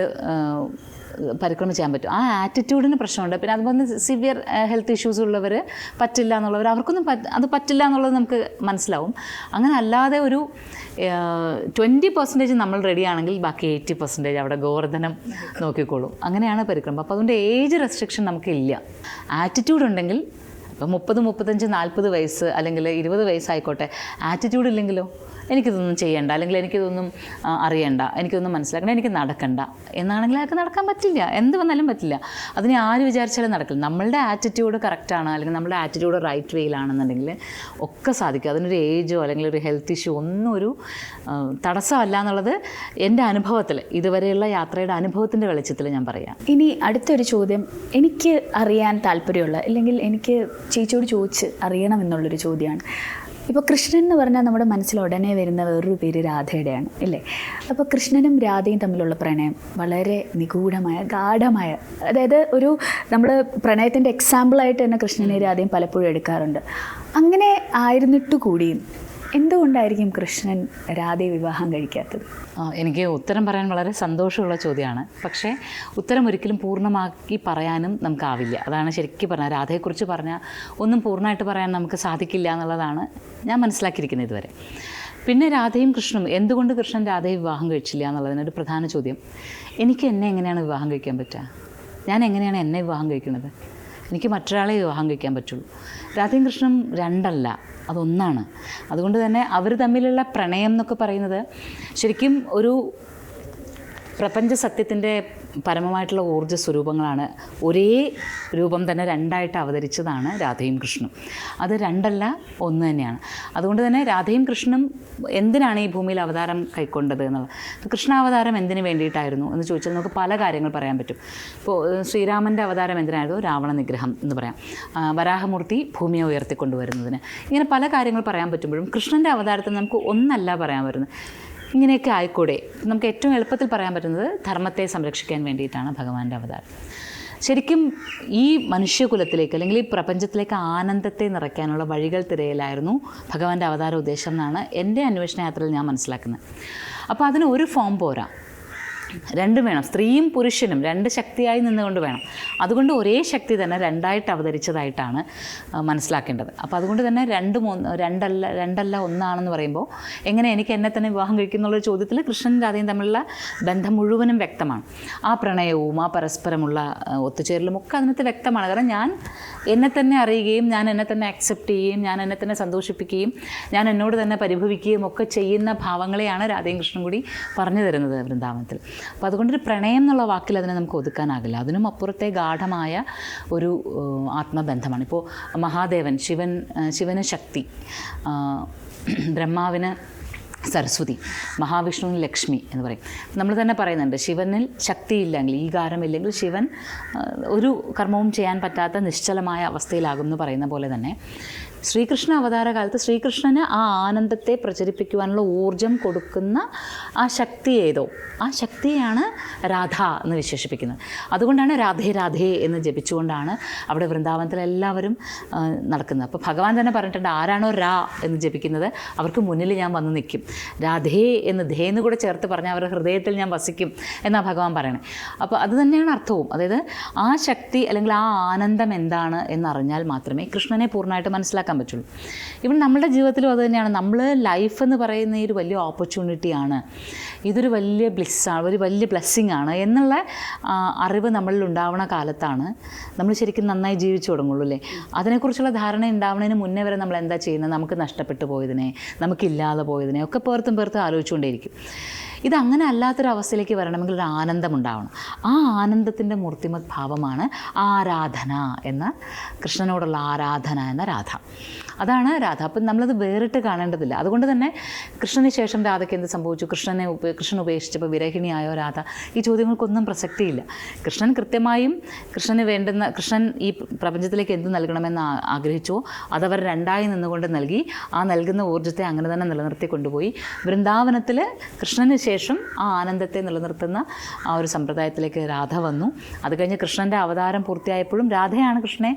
പരിക്രമ ചെയ്യാൻ പറ്റും. ആ ആറ്റിറ്റ്യൂഡിന് പ്രശ്നമുണ്ട്. പിന്നെ അതുപോലെ സിവിയർ ഹെൽത്ത് ഇഷ്യൂസ് ഉള്ളവർ പറ്റില്ല എന്നുള്ളവർ, അവർക്കൊന്നും അത് പറ്റില്ല എന്നുള്ളത് നമുക്ക് മനസ്സിലാവും. അങ്ങനെ അല്ലാതെ ഒരു 20% നമ്മൾ റെഡിയാണെങ്കിൽ ബാക്കി 80% അവിടെ ഗോവർദ്ധനം നോക്കിക്കോളും. അങ്ങനെയാണ് പരിക്രമം. അപ്പോൾ അതുകൊണ്ട് ഏജ് റെസ്ട്രിക്ഷൻ നമുക്കില്ല. ആറ്റിറ്റ്യൂഡ് ഉണ്ടെങ്കിൽ ഇപ്പോൾ 30, 35, 40 വയസ്സ് അല്ലെങ്കിൽ 20 വയസ്സായിക്കോട്ടെ, ആറ്റിറ്റ്യൂഡ് ഇല്ലെങ്കിലോ എനിക്കിതൊന്നും ചെയ്യണ്ട, അല്ലെങ്കിൽ എനിക്കിതൊന്നും അറിയണ്ട, എനിക്കിതൊന്നും മനസ്സിലാക്കണ്ട, എനിക്ക് നടക്കണ്ട എന്നാണെങ്കിൽ അയാൾക്ക് നടക്കാൻ പറ്റില്ല. എന്ത് വന്നാലും പറ്റില്ല. അതിനെ ആര് വിചാരിച്ചാലും നടക്കില്ല. നമ്മളുടെ ആറ്റിറ്റ്യൂഡ് കറക്റ്റാണ്, അല്ലെങ്കിൽ നമ്മുടെ ആറ്റിറ്റ്യൂഡ് റൈറ്റ് വേയിലാണെന്നുണ്ടെങ്കിൽ ഒക്കെ സാധിക്കും. അതിനൊരു ഏജോ അല്ലെങ്കിൽ ഒരു ഹെൽത്ത് ഇഷ്യൂ ഒന്നും ഒരു തടസ്സമല്ല എന്നുള്ളത് എൻ്റെ അനുഭവത്തിൽ, ഇതുവരെയുള്ള യാത്രയുടെ അനുഭവത്തിൻ്റെ വെളിച്ചത്തിൽ ഞാൻ പറയാം. ഇനി അടുത്തൊരു ചോദ്യം എനിക്ക് അറിയാൻ താല്പര്യമുള്ള, അല്ലെങ്കിൽ എനിക്ക് ചേച്ചിയോട് ചോദിച്ച് അറിയണമെന്നുള്ളൊരു ചോദ്യമാണ്. ഇപ്പോൾ കൃഷ്ണൻ എന്ന് പറഞ്ഞാൽ നമ്മുടെ മനസ്സിൽ ഉടനെ വരുന്ന വേറൊരു പേര് രാധയുടെയാണ്, ഇല്ലേ? അപ്പോൾ കൃഷ്ണനും രാധയും തമ്മിലുള്ള പ്രണയം വളരെ നിഗൂഢമായ, ഗാഢമായ, അതായത് ഒരു നമ്മൾ പ്രണയത്തിൻ്റെ എക്സാമ്പിളായിട്ട് തന്നെ കൃഷ്ണനെയും രാധയും പലപ്പോഴും എടുക്കാറുണ്ട്. അങ്ങനെ ആയിരുന്നിട്ട് കൂടിയും എന്തുകൊണ്ടായിരിക്കും കൃഷ്ണൻ രാധയെ വിവാഹം കഴിക്കാത്തത്? എനിക്ക് ഉത്തരം പറയാൻ വളരെ സന്തോഷമുള്ള ചോദ്യമാണ്. പക്ഷേ ഉത്തരം ഒരിക്കലും പൂർണ്ണമാക്കി പറയാനും നമുക്കാവില്ല. അതാണ് ശരിക്കും പറഞ്ഞാൽ രാധയെക്കുറിച്ച് പറഞ്ഞാൽ ഒന്നും പൂർണ്ണമായിട്ട് പറയാൻ നമുക്ക് സാധിക്കില്ല എന്നുള്ളതാണ് ഞാൻ മനസ്സിലാക്കിയിരിക്കുന്നത് ഇതുവരെ. പിന്നെ രാധയും കൃഷ്ണനും എന്തുകൊണ്ട് കൃഷ്ണൻ രാധയെ വിവാഹം കഴിച്ചില്ല എന്നുള്ളതിനൊരു പ്രധാന ചോദ്യം. എനിക്ക് എന്നെ എങ്ങനെയാണ് വിവാഹം കഴിക്കാൻ പറ്റുക? ഞാൻ എങ്ങനെയാണ് എന്നെ വിവാഹം കഴിക്കുന്നത്? എനിക്ക് മറ്റൊരാളെ വിവാഹം കഴിക്കാൻ പറ്റുള്ളൂ. രാധയും കൃഷ്ണനും രണ്ടല്ല, അതൊന്നാണ്. അതുകൊണ്ട് തന്നെ അവർ തമ്മിലുള്ള പ്രണയം എന്നൊക്കെ പറയുന്നത് ശരിക്കും ഒരു പ്രപഞ്ച സത്യത്തിൻ്റെ പരമമായിട്ടുള്ള ഊർജ്ജ സ്വരൂപങ്ങളാണ്. ഒരേ രൂപം തന്നെ രണ്ടായിട്ട് അവതരിച്ചതാണ് രാധയും കൃഷ്ണനും. അത് രണ്ടല്ല, ഒന്ന് തന്നെയാണ്. അതുകൊണ്ട് തന്നെ രാധയും കൃഷ്ണനും എന്തിനാണ് ഈ ഭൂമിയിൽ അവതാരം കൈക്കൊണ്ടത് എന്നുള്ളത്. കൃഷ്ണാവതാരം എന്തിനു വേണ്ടിയിട്ടായിരുന്നു എന്ന് ചോദിച്ചാൽ നമുക്ക് പല കാര്യങ്ങൾ പറയാൻ പറ്റും. ഇപ്പോൾ ശ്രീരാമൻ്റെ അവതാരം എന്തിനായിരുന്നു? രാവണ നിഗ്രഹം എന്ന് പറയാം. വരാഹമൂർത്തി ഭൂമിയെ ഉയർത്തിക്കൊണ്ടുവരുന്നതിന്. ഇങ്ങനെ പല കാര്യങ്ങൾ പറയാൻ പറ്റുമ്പോഴും കൃഷ്ണൻ്റെ അവതാരത്തിൽ നമുക്ക് ഒന്നല്ല പറയാൻ വരുന്നത്. ഇങ്ങനെയൊക്കെ ആയിക്കൂടെ? നമുക്ക് ഏറ്റവും എളുപ്പത്തിൽ പറയാൻ പറ്റുന്നത് ധർമ്മത്തെ സംരക്ഷിക്കാൻ വേണ്ടിയിട്ടാണ് ഭഗവാന്റെ അവതാരം. ശരിക്കും ഈ മനുഷ്യകുലത്തിലേക്ക് അല്ലെങ്കിൽ ഈ പ്രപഞ്ചത്തിലേക്ക് ആനന്ദത്തെ നിറയ്ക്കാനുള്ള വഴികൾ തിരയലായിരുന്നു ഭഗവാന്റെ അവതാര ഉദ്ദേശം എന്നാണ് എൻ്റെ അന്വേഷണ യാത്രയിൽ ഞാൻ മനസ്സിലാക്കുന്നത്. അപ്പോൾ അതിന് ഒരു ഫോം പോരാ, രണ്ടും വേണം. സ്ത്രീയും പുരുഷനും രണ്ട് ശക്തിയായി നിന്നുകൊണ്ട് വേണം. അതുകൊണ്ട് ഒരേ ശക്തി തന്നെ രണ്ടായിട്ട് അവതരിച്ചതായിട്ടാണ് മനസ്സിലാക്കേണ്ടത്. അപ്പോൾ അതുകൊണ്ട് തന്നെ രണ്ടല്ല ഒന്നാണെന്ന് പറയുമ്പോൾ എങ്ങനെ എനിക്ക് എന്നെ തന്നെ വിവാഹം കഴിക്കുന്നുള്ളൊരു ചോദ്യത്തിൽ കൃഷ്ണനും രാധയും തമ്മിലുള്ള ബന്ധം മുഴുവനും വ്യക്തമാണ്. ആ പ്രണയവും ആ പരസ്പരമുള്ള ഒത്തുചേരലും ഒക്കെ അതിനകത്ത് വ്യക്തമാണ്. കാരണം ഞാൻ എന്നെ തന്നെ അറിയുകയും ഞാൻ എന്നെ തന്നെ അക്സെപ്റ്റ് ചെയ്യുകയും ഞാൻ എന്നെ തന്നെ സന്തോഷിപ്പിക്കുകയും ഞാൻ എന്നോട് തന്നെ പരിഭവിക്കുകയും ഒക്കെ ചെയ്യുന്ന ഭാവങ്ങളെയാണ് രാധയും കൃഷ്ണനും കൂടി പറഞ്ഞു തരുന്നത് വൃന്ദാവനത്തിൽ. അപ്പോൾ അതുകൊണ്ടൊരു പ്രണയം എന്നുള്ള വാക്കിൽ അതിനെ നമുക്ക് ഒതുക്കാനാകില്ല. അതിനും അപ്പുറത്തെ ഗാഠമായ ഒരു ആത്മബന്ധമാണ്. ഇപ്പോൾ മഹാദേവൻ, ശിവന് ശക്തി, ബ്രഹ്മാവിന് സരസ്വതി, മഹാവിഷ്ണുവിന് ലക്ഷ്മി എന്ന് പറയും. നമ്മൾ തന്നെ പറയുന്നുണ്ട്, ശിവനിൽ ശക്തിയില്ലെങ്കിൽ, ഈ ഈകാരമില്ലെങ്കിൽ ശിവൻ ഒരു കർമ്മവും ചെയ്യാൻ പറ്റാത്ത നിശ്ചലമായ അവസ്ഥയിലാകും എന്ന് പറയുന്ന പോലെ തന്നെ ശ്രീകൃഷ്ണ അവതാര കാലത്ത് ശ്രീകൃഷ്ണന് ആ ആനന്ദത്തെ പ്രചരിപ്പിക്കുവാനുള്ള ഊർജം കൊടുക്കുന്ന ആ ശക്തി ഏതോ ആ ശക്തിയാണ് രാധ എന്ന് വിശേഷിപ്പിക്കുന്നത്. അതുകൊണ്ടാണ് രാധേ രാധേ എന്ന് ജപിച്ചുകൊണ്ടാണ് അവിടെ വൃന്ദാവനത്തിൽ എല്ലാവരും നടക്കുന്നത്. അപ്പോൾ ഭഗവാൻ തന്നെ പറഞ്ഞിട്ടുണ്ട്, ആരാണോ രാ എന്ന് ജപിക്കുന്നത് അവർക്ക് മുന്നിൽ ഞാൻ വന്ന് നിൽക്കും. രാധേ എന്ന് ധേന്ന് കൂടെ ചേർത്ത് പറഞ്ഞാൽ അവരുടെ ഹൃദയത്തിൽ ഞാൻ വസിക്കും എന്നാണ് ഭഗവാൻ പറയണേ. അപ്പോൾ അത് തന്നെയാണ് അർത്ഥവും. അതായത് ആ ശക്തി അല്ലെങ്കിൽ ആ ആനന്ദം എന്താണ് എന്നറിഞ്ഞാൽ മാത്രമേ കൃഷ്ണനെ പൂർണ്ണമായിട്ട് മനസ്സിലാക്കാൻ പറ്റുള്ളൂ. ഇവൻ നമ്മുടെ ജീവിതത്തിലും അത് തന്നെയാണ്. നമ്മൾ ലൈഫ് എന്ന് പറയുന്ന ഈ ഒരു വലിയ ഓപ്പർച്യൂണിറ്റിയാണ്, ഇതൊരു വലിയ ബ്ലിസ്സാണ്, ഒരു വലിയ ബ്ലെസ്സിങ് ആണ് എന്നുള്ള അറിവ് നമ്മളിൽ ഉണ്ടാവുന്ന കാലത്താണ് നമ്മൾ ശരിക്കും നന്നായി ജീവിച്ചു തുടങ്ങുള്ളൂ അല്ലേ. അതിനെക്കുറിച്ചുള്ള ധാരണ ഉണ്ടാവുന്നതിന് മുന്നേ വരെ നമ്മൾ എന്താ ചെയ്യുന്നത്? നമുക്ക് നഷ്ടപ്പെട്ടു പോയതിനെ, നമുക്കില്ലാതെ പോയതിനെ ഒക്കെ പേർത്തും ആലോചിച്ചുകൊണ്ടേയിരിക്കും. ഇതങ്ങനെ അല്ലാത്തൊരവസ്ഥയിലേക്ക് വരണമെങ്കിൽ ഒരു ആനന്ദം ഉണ്ടാവണം. ആ ആനന്ദത്തിൻ്റെ മൂർത്തിമത് ഭാവമാണ് ആരാധന എന്ന, കൃഷ്ണനോടുള്ള ആരാധന എന്ന രാധ. അതാണ് രാധ. അപ്പം നമ്മളത് വേറിട്ട് കാണേണ്ടതില്ല. അതുകൊണ്ട് തന്നെ കൃഷ്ണന് ശേഷം രാധയ്ക്ക് എന്ത് സംഭവിച്ചു? കൃഷ്ണൻ ഉപേക്ഷിച്ചപ്പോൾ വിരഹിണിയായോ രാധ? ഈ ചോദ്യങ്ങൾക്കൊന്നും പ്രസക്തിയില്ല. കൃഷ്ണൻ കൃത്യമായും കൃഷ്ണൻ ഈ പ്രപഞ്ചത്തിലേക്ക് എന്ത് നൽകണമെന്ന് ആഗ്രഹിച്ചോ അതവർ രണ്ടായി നിന്നുകൊണ്ട് നൽകി. ആ നൽകുന്ന ഊർജ്ജത്തെ അങ്ങനെ തന്നെ നിലനിർത്തി കൊണ്ടുപോയി. വൃന്ദാവനത്തിൽ കൃഷ്ണന് ശേഷം ആ ആനന്ദത്തെ നിലനിർത്തുന്ന ആ ഒരു സമ്പ്രദായത്തിലേക്ക് രാധ വന്നു. അത് കഴിഞ്ഞ് കൃഷ്ണൻ്റെ അവതാരം പൂർത്തിയായപ്പോഴും രാധയാണ് കൃഷ്ണനെ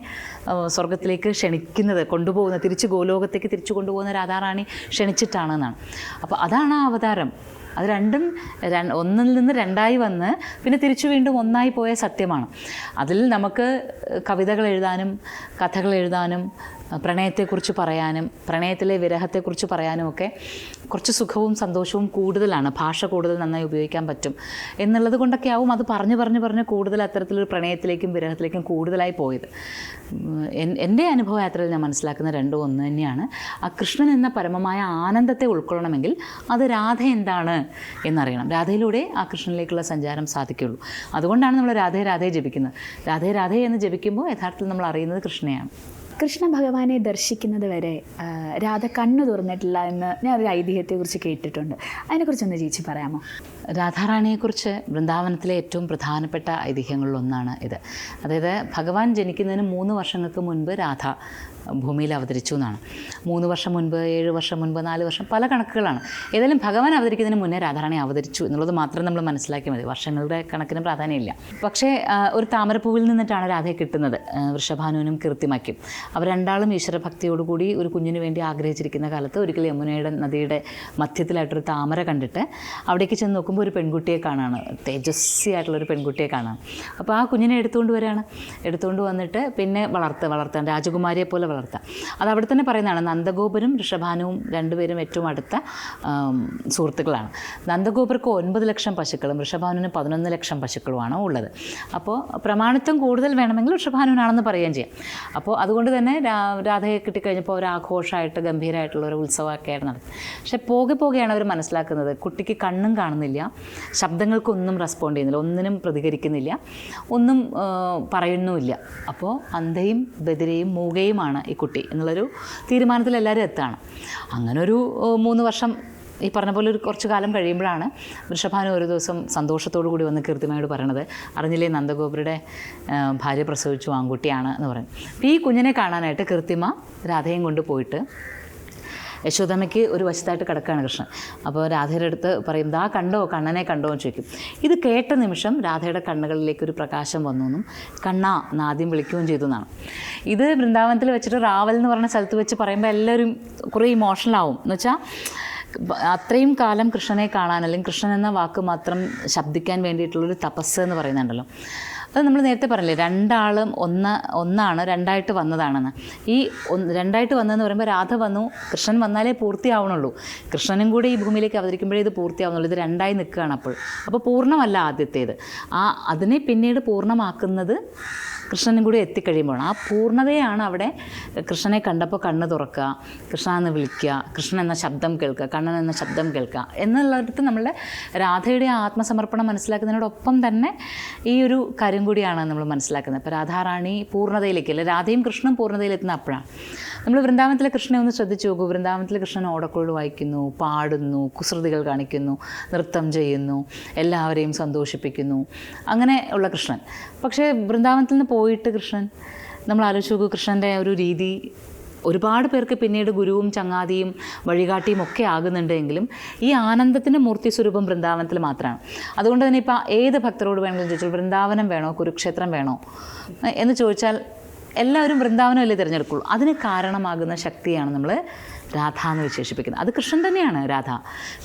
സ്വർഗത്തിലേക്ക് ക്ഷണിക്കുന്നത്, കൊണ്ടുപോകുന്നത്, തിരിച്ച് ഗോലോകത്തേക്ക് തിരിച്ചു കൊണ്ടുപോകുന്ന രാധാറാണി ക്ഷണിച്ചിട്ടാണെന്നാണ്. അപ്പോൾ അതാണ് ആ അവതാരം. അത് രണ്ടും ഒന്നിൽ നിന്ന് രണ്ടായി വന്ന് പിന്നെ തിരിച്ചു വീണ്ടും ഒന്നായി പോയ സത്യമാണ്. അതിൽ നമുക്ക് കവിതകൾ എഴുതാനും കഥകൾ എഴുതാനും പ്രണയത്തെക്കുറിച്ച് പറയാനും പ്രണയത്തിലെ വിരഹത്തെക്കുറിച്ച് പറയാനും ഒക്കെ കുറച്ച് സുഖവും സന്തോഷവും കൂടുതലാണ്. ഭാഷ കൂടുതൽ നന്നായി ഉപയോഗിക്കാൻ പറ്റും എന്നുള്ളത് കൊണ്ടൊക്കെ ആവും അത് പറഞ്ഞ് കൂടുതൽ അത്തരത്തിലൊരു പ്രണയത്തിലേക്കും വിരഹത്തിലേക്കും കൂടുതലായി പോയത്. എൻ്റെ അനുഭവ യാത്രയിൽ ഞാൻ മനസ്സിലാക്കുന്ന രണ്ടും ഒന്ന് തന്നെയാണ്. ആ കൃഷ്ണൻ എന്ന പരമമായ ആനന്ദത്തെ ഉൾക്കൊള്ളണമെങ്കിൽ അത് രാധ എന്താണ് എന്നറിയണം. രാധയിലൂടെ ആ കൃഷ്ണനിലേക്കുള്ള സഞ്ചാരം സാധിക്കുള്ളൂ. അതുകൊണ്ടാണ് നമ്മൾ രാധേ രാധേ ജപിക്കുന്നത്. രാധേ രാധേ എന്ന് ജപിക്കുമ്പോൾ യഥാർത്ഥത്തിൽ നമ്മൾ അറിയുന്നത് കൃഷ്ണനെയാണ്. കൃഷ്ണ ഭഗവാനെ ദർശിക്കുന്നത് വരെ രാധ കണ്ണു തുറന്നിട്ടില്ല എന്ന് ഞാൻ ഒരു ഐതിഹ്യത്തെക്കുറിച്ച് കേട്ടിട്ടുണ്ട്. അതിനെക്കുറിച്ചൊന്ന് ചേച്ചി പറയാമോ? രാധാറാണിയെക്കുറിച്ച് വൃന്ദാവനത്തിലെ ഏറ്റവും പ്രധാനപ്പെട്ട ഐതിഹ്യങ്ങളിലൊന്നാണ് ഇത്. അതായത് ഭഗവാൻ ജനിക്കുന്നതിന് 3 വർഷങ്ങൾക്ക് മുൻപ് രാധ ഭൂമിയിൽ അവതരിച്ചു എന്നാണ്. 3 വർഷം മുൻപ്, 7 വർഷം മുൻപ്, 4 വർഷം, പല കണക്കുകളാണ്. ഏതായാലും ഭഗവാൻ അവതരിക്കുന്നതിന് മുന്നേ രാധാറാണി അവതരിച്ചു എന്നുള്ളത് മാത്രം നമ്മൾ മനസ്സിലാക്കിയാൽ മതി. വർഷങ്ങളുടെ കണക്കിന് പ്രാധാന്യമില്ല. പക്ഷേ ഒരു താമരപ്പൂവിൽ നിന്നിട്ടാണ് രാധയെ കിട്ടുന്നത്, വൃഷഭാനുവിനും കീർത്തിമയ്ക്കും. അവർ രണ്ടാളും ഈശ്വരഭക്തിയോടുകൂടി ഒരു കുഞ്ഞിന് വേണ്ടി ആഗ്രഹിച്ചിരിക്കുന്ന കാലത്ത് ഒരിക്കൽ യമുനയുടെ നദിയുടെ മധ്യത്തിലായിട്ടൊരു താമര കണ്ടിട്ട് അവിടേക്ക് ചെന്ന് നോക്കുമ്പോൾ ഒരു പെൺകുട്ടിയെ കാണാണ്, തേജസ്വിയായിട്ടുള്ളൊരു പെൺകുട്ടിയെ കാണാം. അപ്പോൾ ആ കുഞ്ഞിനെ എടുത്തുകൊണ്ട് വന്നിട്ട് പിന്നെ വളർത്താൻ രാജകുമാരിയെ പോലെ വളർത്താം. അത് അവിടെ തന്നെ പറയുന്നതാണ്. നന്ദഗോപരും ഋഷഭാനുവും രണ്ടുപേരും ഏറ്റവും അടുത്ത സുഹൃത്തുക്കളാണ്. നന്ദഗോപർക്ക് 9 ലക്ഷം പശുക്കളും ഋഷഭാനുവിന് 11 ലക്ഷം പശുക്കളുമാണ് ഉള്ളത്. അപ്പോൾ പ്രമാണിത്വം കൂടുതൽ വേണമെങ്കിൽ ഋഷഭാനുവിനാണെന്ന് പറയുകയും ചെയ്യാം. അപ്പോൾ അതുകൊണ്ട് തന്നെ രാധയെ കിട്ടിക്കഴിഞ്ഞപ്പോൾ ഒരു ആഘോഷമായിട്ട് ഗംഭീരമായിട്ടുള്ള ഒരു ഉത്സവമൊക്കെ ആയിട്ട് നടത്തും. പക്ഷേ പോകെയാണ് അവർ മനസ്സിലാക്കുന്നത് കുട്ടിക്ക് കണ്ണും കാണുന്നില്ല, ശബ്ദങ്ങൾക്കൊന്നും റെസ്പോണ്ട് ചെയ്യുന്നില്ല, ഒന്നിനും പ്രതികരിക്കുന്നില്ല, ഒന്നും പറയുന്നുമില്ല. അപ്പോൾ അന്ധയും ബധിരയും മൂകയുമാണ് ഈ കുട്ടി എന്നുള്ളൊരു തീരുമാനത്തിൽ എല്ലാവരും എത്താണ്. അങ്ങനൊരു 3 വർഷം ഈ പറഞ്ഞ പോലെ ഒരു കുറച്ച് കാലം കഴിയുമ്പോഴാണ് വൃഷഭാനു ഒരു ദിവസം സന്തോഷത്തോടു കൂടി വന്ന് കീർത്തിമയോട് പറയണത്, അറിഞ്ഞില്ലേ നന്ദഗോപരുടെ ഭാര്യ പ്രസവിച്ചു, ആൺകുട്ടിയാണ് എന്ന് പറയും. അപ്പോൾ ഈ കുഞ്ഞിനെ കാണാനായിട്ട് കീർത്തിമ രാധയും കൊണ്ട് പോയിട്ട് യശോദമ്മയ്ക്ക് ഒരു വശത്തായിട്ട് കിടക്കുകയാണ് കൃഷ്ണൻ. അപ്പോൾ രാധയുടെ അടുത്ത് പറയും, ദാ കണ്ടോ, കണ്ണനെ കണ്ടോ എന്ന് ചോദിക്കും. ഇത് കേട്ട നിമിഷം രാധയുടെ കണ്ണുകളിലേക്ക് ഒരു പ്രകാശം വന്നു എന്നും കണ്ണാ എന്ന് ആദ്യം വിളിക്കുകയും ചെയ്തു എന്നാണ്. ഇത് വൃന്ദാവനത്തിൽ വെച്ചിട്ട് റാവൽ എന്ന് പറഞ്ഞ സ്ഥലത്ത് വെച്ച് പറയുമ്പോൾ എല്ലാവരും കുറേ ഇമോഷണലാവും. എന്ന് വെച്ചാൽ അത്രയും കാലം കൃഷ്ണനെ കാണാൻ, അല്ലെങ്കിൽ കൃഷ്ണൻ എന്ന വാക്ക് മാത്രം ശബ്ദിക്കാൻ വേണ്ടിയിട്ടുള്ളൊരു തപസ് എന്ന് പറയുന്നുണ്ടല്ലോ. അത് നമ്മൾ നേരത്തെ പറഞ്ഞില്ലേ, രണ്ടാളും ഒന്നാണ്, രണ്ടായിട്ട് വന്നതാണെന്ന്. ഈ രണ്ടായിട്ട് വന്നതെന്ന് പറയുമ്പോൾ രാധ വന്നു, കൃഷ്ണൻ വന്നാലേ പൂർത്തിയാവണുള്ളൂ. കൃഷ്ണനും കൂടി ഈ ഭൂമിയിലേക്ക് അവതരിക്കുമ്പോഴേ ഇത് പൂർത്തിയാവുന്നുള്ളൂ. ഇത് രണ്ടായി നിൽക്കുകയാണ്. അപ്പോൾ പൂർണ്ണമല്ല ആദ്യത്തേത്. അതിനെ പിന്നീട് പൂർണ്ണമാക്കുന്നത് കൃഷ്ണനും കൂടി എത്തിക്കഴിയുമ്പോഴാണ്. ആ പൂർണ്ണതയാണ് അവിടെ കൃഷ്ണനെ കണ്ടപ്പോൾ കണ്ണ് തുറക്കുക, കൃഷ്ണ എന്ന് വിളിക്കുക, കൃഷ്ണൻ എന്ന ശബ്ദം കേൾക്കുക, കണ്ണൻ എന്ന ശബ്ദം കേൾക്കുക എന്നുള്ളിടത്ത് നമ്മളുടെ രാധയുടെ ആത്മസമർപ്പണം മനസ്സിലാക്കുന്നതിനോടൊപ്പം തന്നെ ഈ ഒരു കാര്യം കൂടിയാണ് നമ്മൾ മനസ്സിലാക്കുന്നത്. ഇപ്പോൾ രാധാറാണി പൂർണ്ണതയിലേക്ക്, അല്ലെ രാധയും കൃഷ്ണനും പൂർണ്ണതയിലെത്തുന്ന അപ്പോഴാണ്. നമ്മൾ വൃന്ദാവനത്തിലെ കൃഷ്ണനെ ഒന്ന് ശ്രദ്ധിച്ചു നോക്കൂ. വൃന്ദാവനത്തിലെ കൃഷ്ണൻ ഓടക്കുഴൽ വായിക്കുന്നു, പാടുന്നു, കുസൃതികൾ കാണിക്കുന്നു, നൃത്തം ചെയ്യുന്നു, എല്ലാവരെയും സന്തോഷിപ്പിക്കുന്നു, അങ്ങനെ ഉള്ള കൃഷ്ണൻ. പക്ഷേ വൃന്ദാവനത്തിൽ നിന്ന് പോയിട്ട് കൃഷ്ണൻ, നമ്മൾ ആലോചിച്ച് നോക്കൂ, കൃഷ്ണൻ്റെ ഒരു രീതി ഒരുപാട് പേർക്ക് പിന്നീട് ഗുരുവും ചങ്ങാതിയും വഴികാട്ടിയും ഒക്കെ ആകുന്നുണ്ടെങ്കിലും ഈ ആനന്ദത്തിൻ്റെ മൂർത്തി സ്വരൂപം വൃന്ദാവനത്തിൽ മാത്രമാണ്. അതുകൊണ്ട് തന്നെ ഇപ്പോൾ ഏത് ഭക്തരോട് വേണമെങ്കിലും ചോദിച്ചാൽ വൃന്ദാവനം വേണോ കുരുക്ഷേത്രം വേണോ എന്ന് ചോദിച്ചാൽ എല്ലാവരും വൃന്ദാവനമല്ലേ തിരഞ്ഞെടുക്കുള്ളൂ. അതിന് കാരണമാകുന്ന ശക്തിയാണ് നമ്മൾ രാധ എന്ന് വിശേഷിപ്പിക്കുന്നത്. അത് കൃഷ്ണൻ തന്നെയാണ്.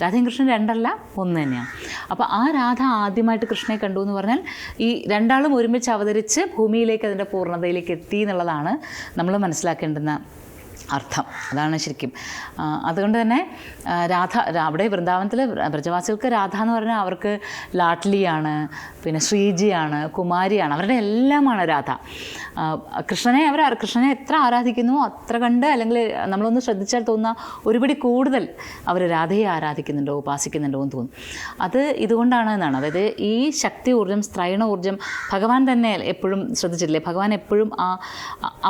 രാധയും കൃഷ്ണൻ രണ്ടല്ല, ഒന്ന് തന്നെയാണ്. അപ്പോൾ ആ രാധ ആദ്യമായിട്ട് കൃഷ്ണനെ കണ്ടു എന്ന് പറഞ്ഞാൽ ഈ രണ്ടാളും ഒരുമിച്ച് അവതരിച്ച് ഭൂമിയിലേക്ക് അതിൻ്റെ പൂർണ്ണതയിലേക്ക് എത്തി എന്നുള്ളതാണ് നമ്മൾ മനസ്സിലാക്കേണ്ടുന്ന അർത്ഥം. അതാണ് ശരിക്കും. അതുകൊണ്ട് തന്നെ രാധ അവിടെ വൃന്ദാവനത്തിൽ ബ്രജവാസികൾക്ക് രാധ എന്ന് പറഞ്ഞാൽ അവർക്ക് ലാഡ്ലിയാണ്, പിന്നെ ശ്രീജിയാണ്, കുമാരിയാണ്, അവരുടെ എല്ലാമാണ് രാധ. കൃഷ്ണനെ എത്ര ആരാധിക്കുന്നു അത്ര കണ്ട്, അല്ലെങ്കിൽ നമ്മളൊന്ന് ശ്രദ്ധിച്ചാൽ തോന്നുന്ന ഒരുപടി കൂടുതൽ അവർ രാധയെ ആരാധിക്കുന്നുണ്ടോ ഉപാസിക്കുന്നുണ്ടോ എന്ന് തോന്നും. അത് ഇതുകൊണ്ടാണ് എന്നാണ്. അതായത് ഈ ശക്തി ഊർജ്ജം, സ്ത്രൈണ ഊർജ്ജം ഭഗവാൻ തന്നെ എപ്പോഴും ശ്രദ്ധിച്ചിട്ടില്ലേ, ഭഗവാൻ എപ്പോഴും ആ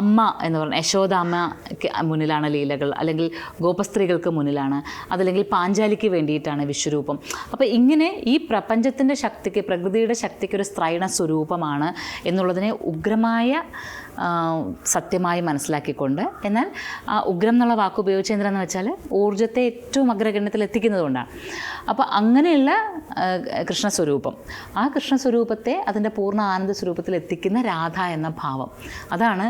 അമ്മ എന്ന് പറഞ്ഞാൽ യശോദാമ്മയ്ക്ക് മുന്നിലാണ് ലീലകൾ, അല്ലെങ്കിൽ ഗോപസ്ത്രീകൾക്ക് മുന്നിലാണ്, അതല്ലെങ്കിൽ പാഞ്ചാലിക്ക് വേണ്ടിയിട്ടാണ് വിശ്വരൂപം. അപ്പോൾ ഇങ്ങനെ ഈ പ്രപഞ്ചത്തിൻ്റെ ശക്തിക്ക്, പ്രകൃതിയുടെ ശക്തിക്ക് ഒരു സ്ത്രൈണ സ്വരൂപമാണ് എന്നുള്ളതിനെ ഉഗ്രമായ സത്യമായി മനസ്സിലാക്കിക്കൊണ്ട്, എന്നാൽ ഉഗ്രം എന്നുള്ള വാക്ക് ഉപയോഗിച്ചെന്തിനാന്ന് വെച്ചാൽ ഊർജ്ജത്തെ ഏറ്റവും അഗ്രഗണ്യത്തിൽ എത്തിക്കുന്നതുകൊണ്ടാണ്. അപ്പോൾ അങ്ങനെയുള്ള കൃഷ്ണസ്വരൂപം, ആ കൃഷ്ണസ്വരൂപത്തെ അതിൻ്റെ പൂർണ്ണ ആനന്ദ സ്വരൂപത്തിൽ എത്തിക്കുന്ന രാധ എന്ന ഭാവം, അതാണ്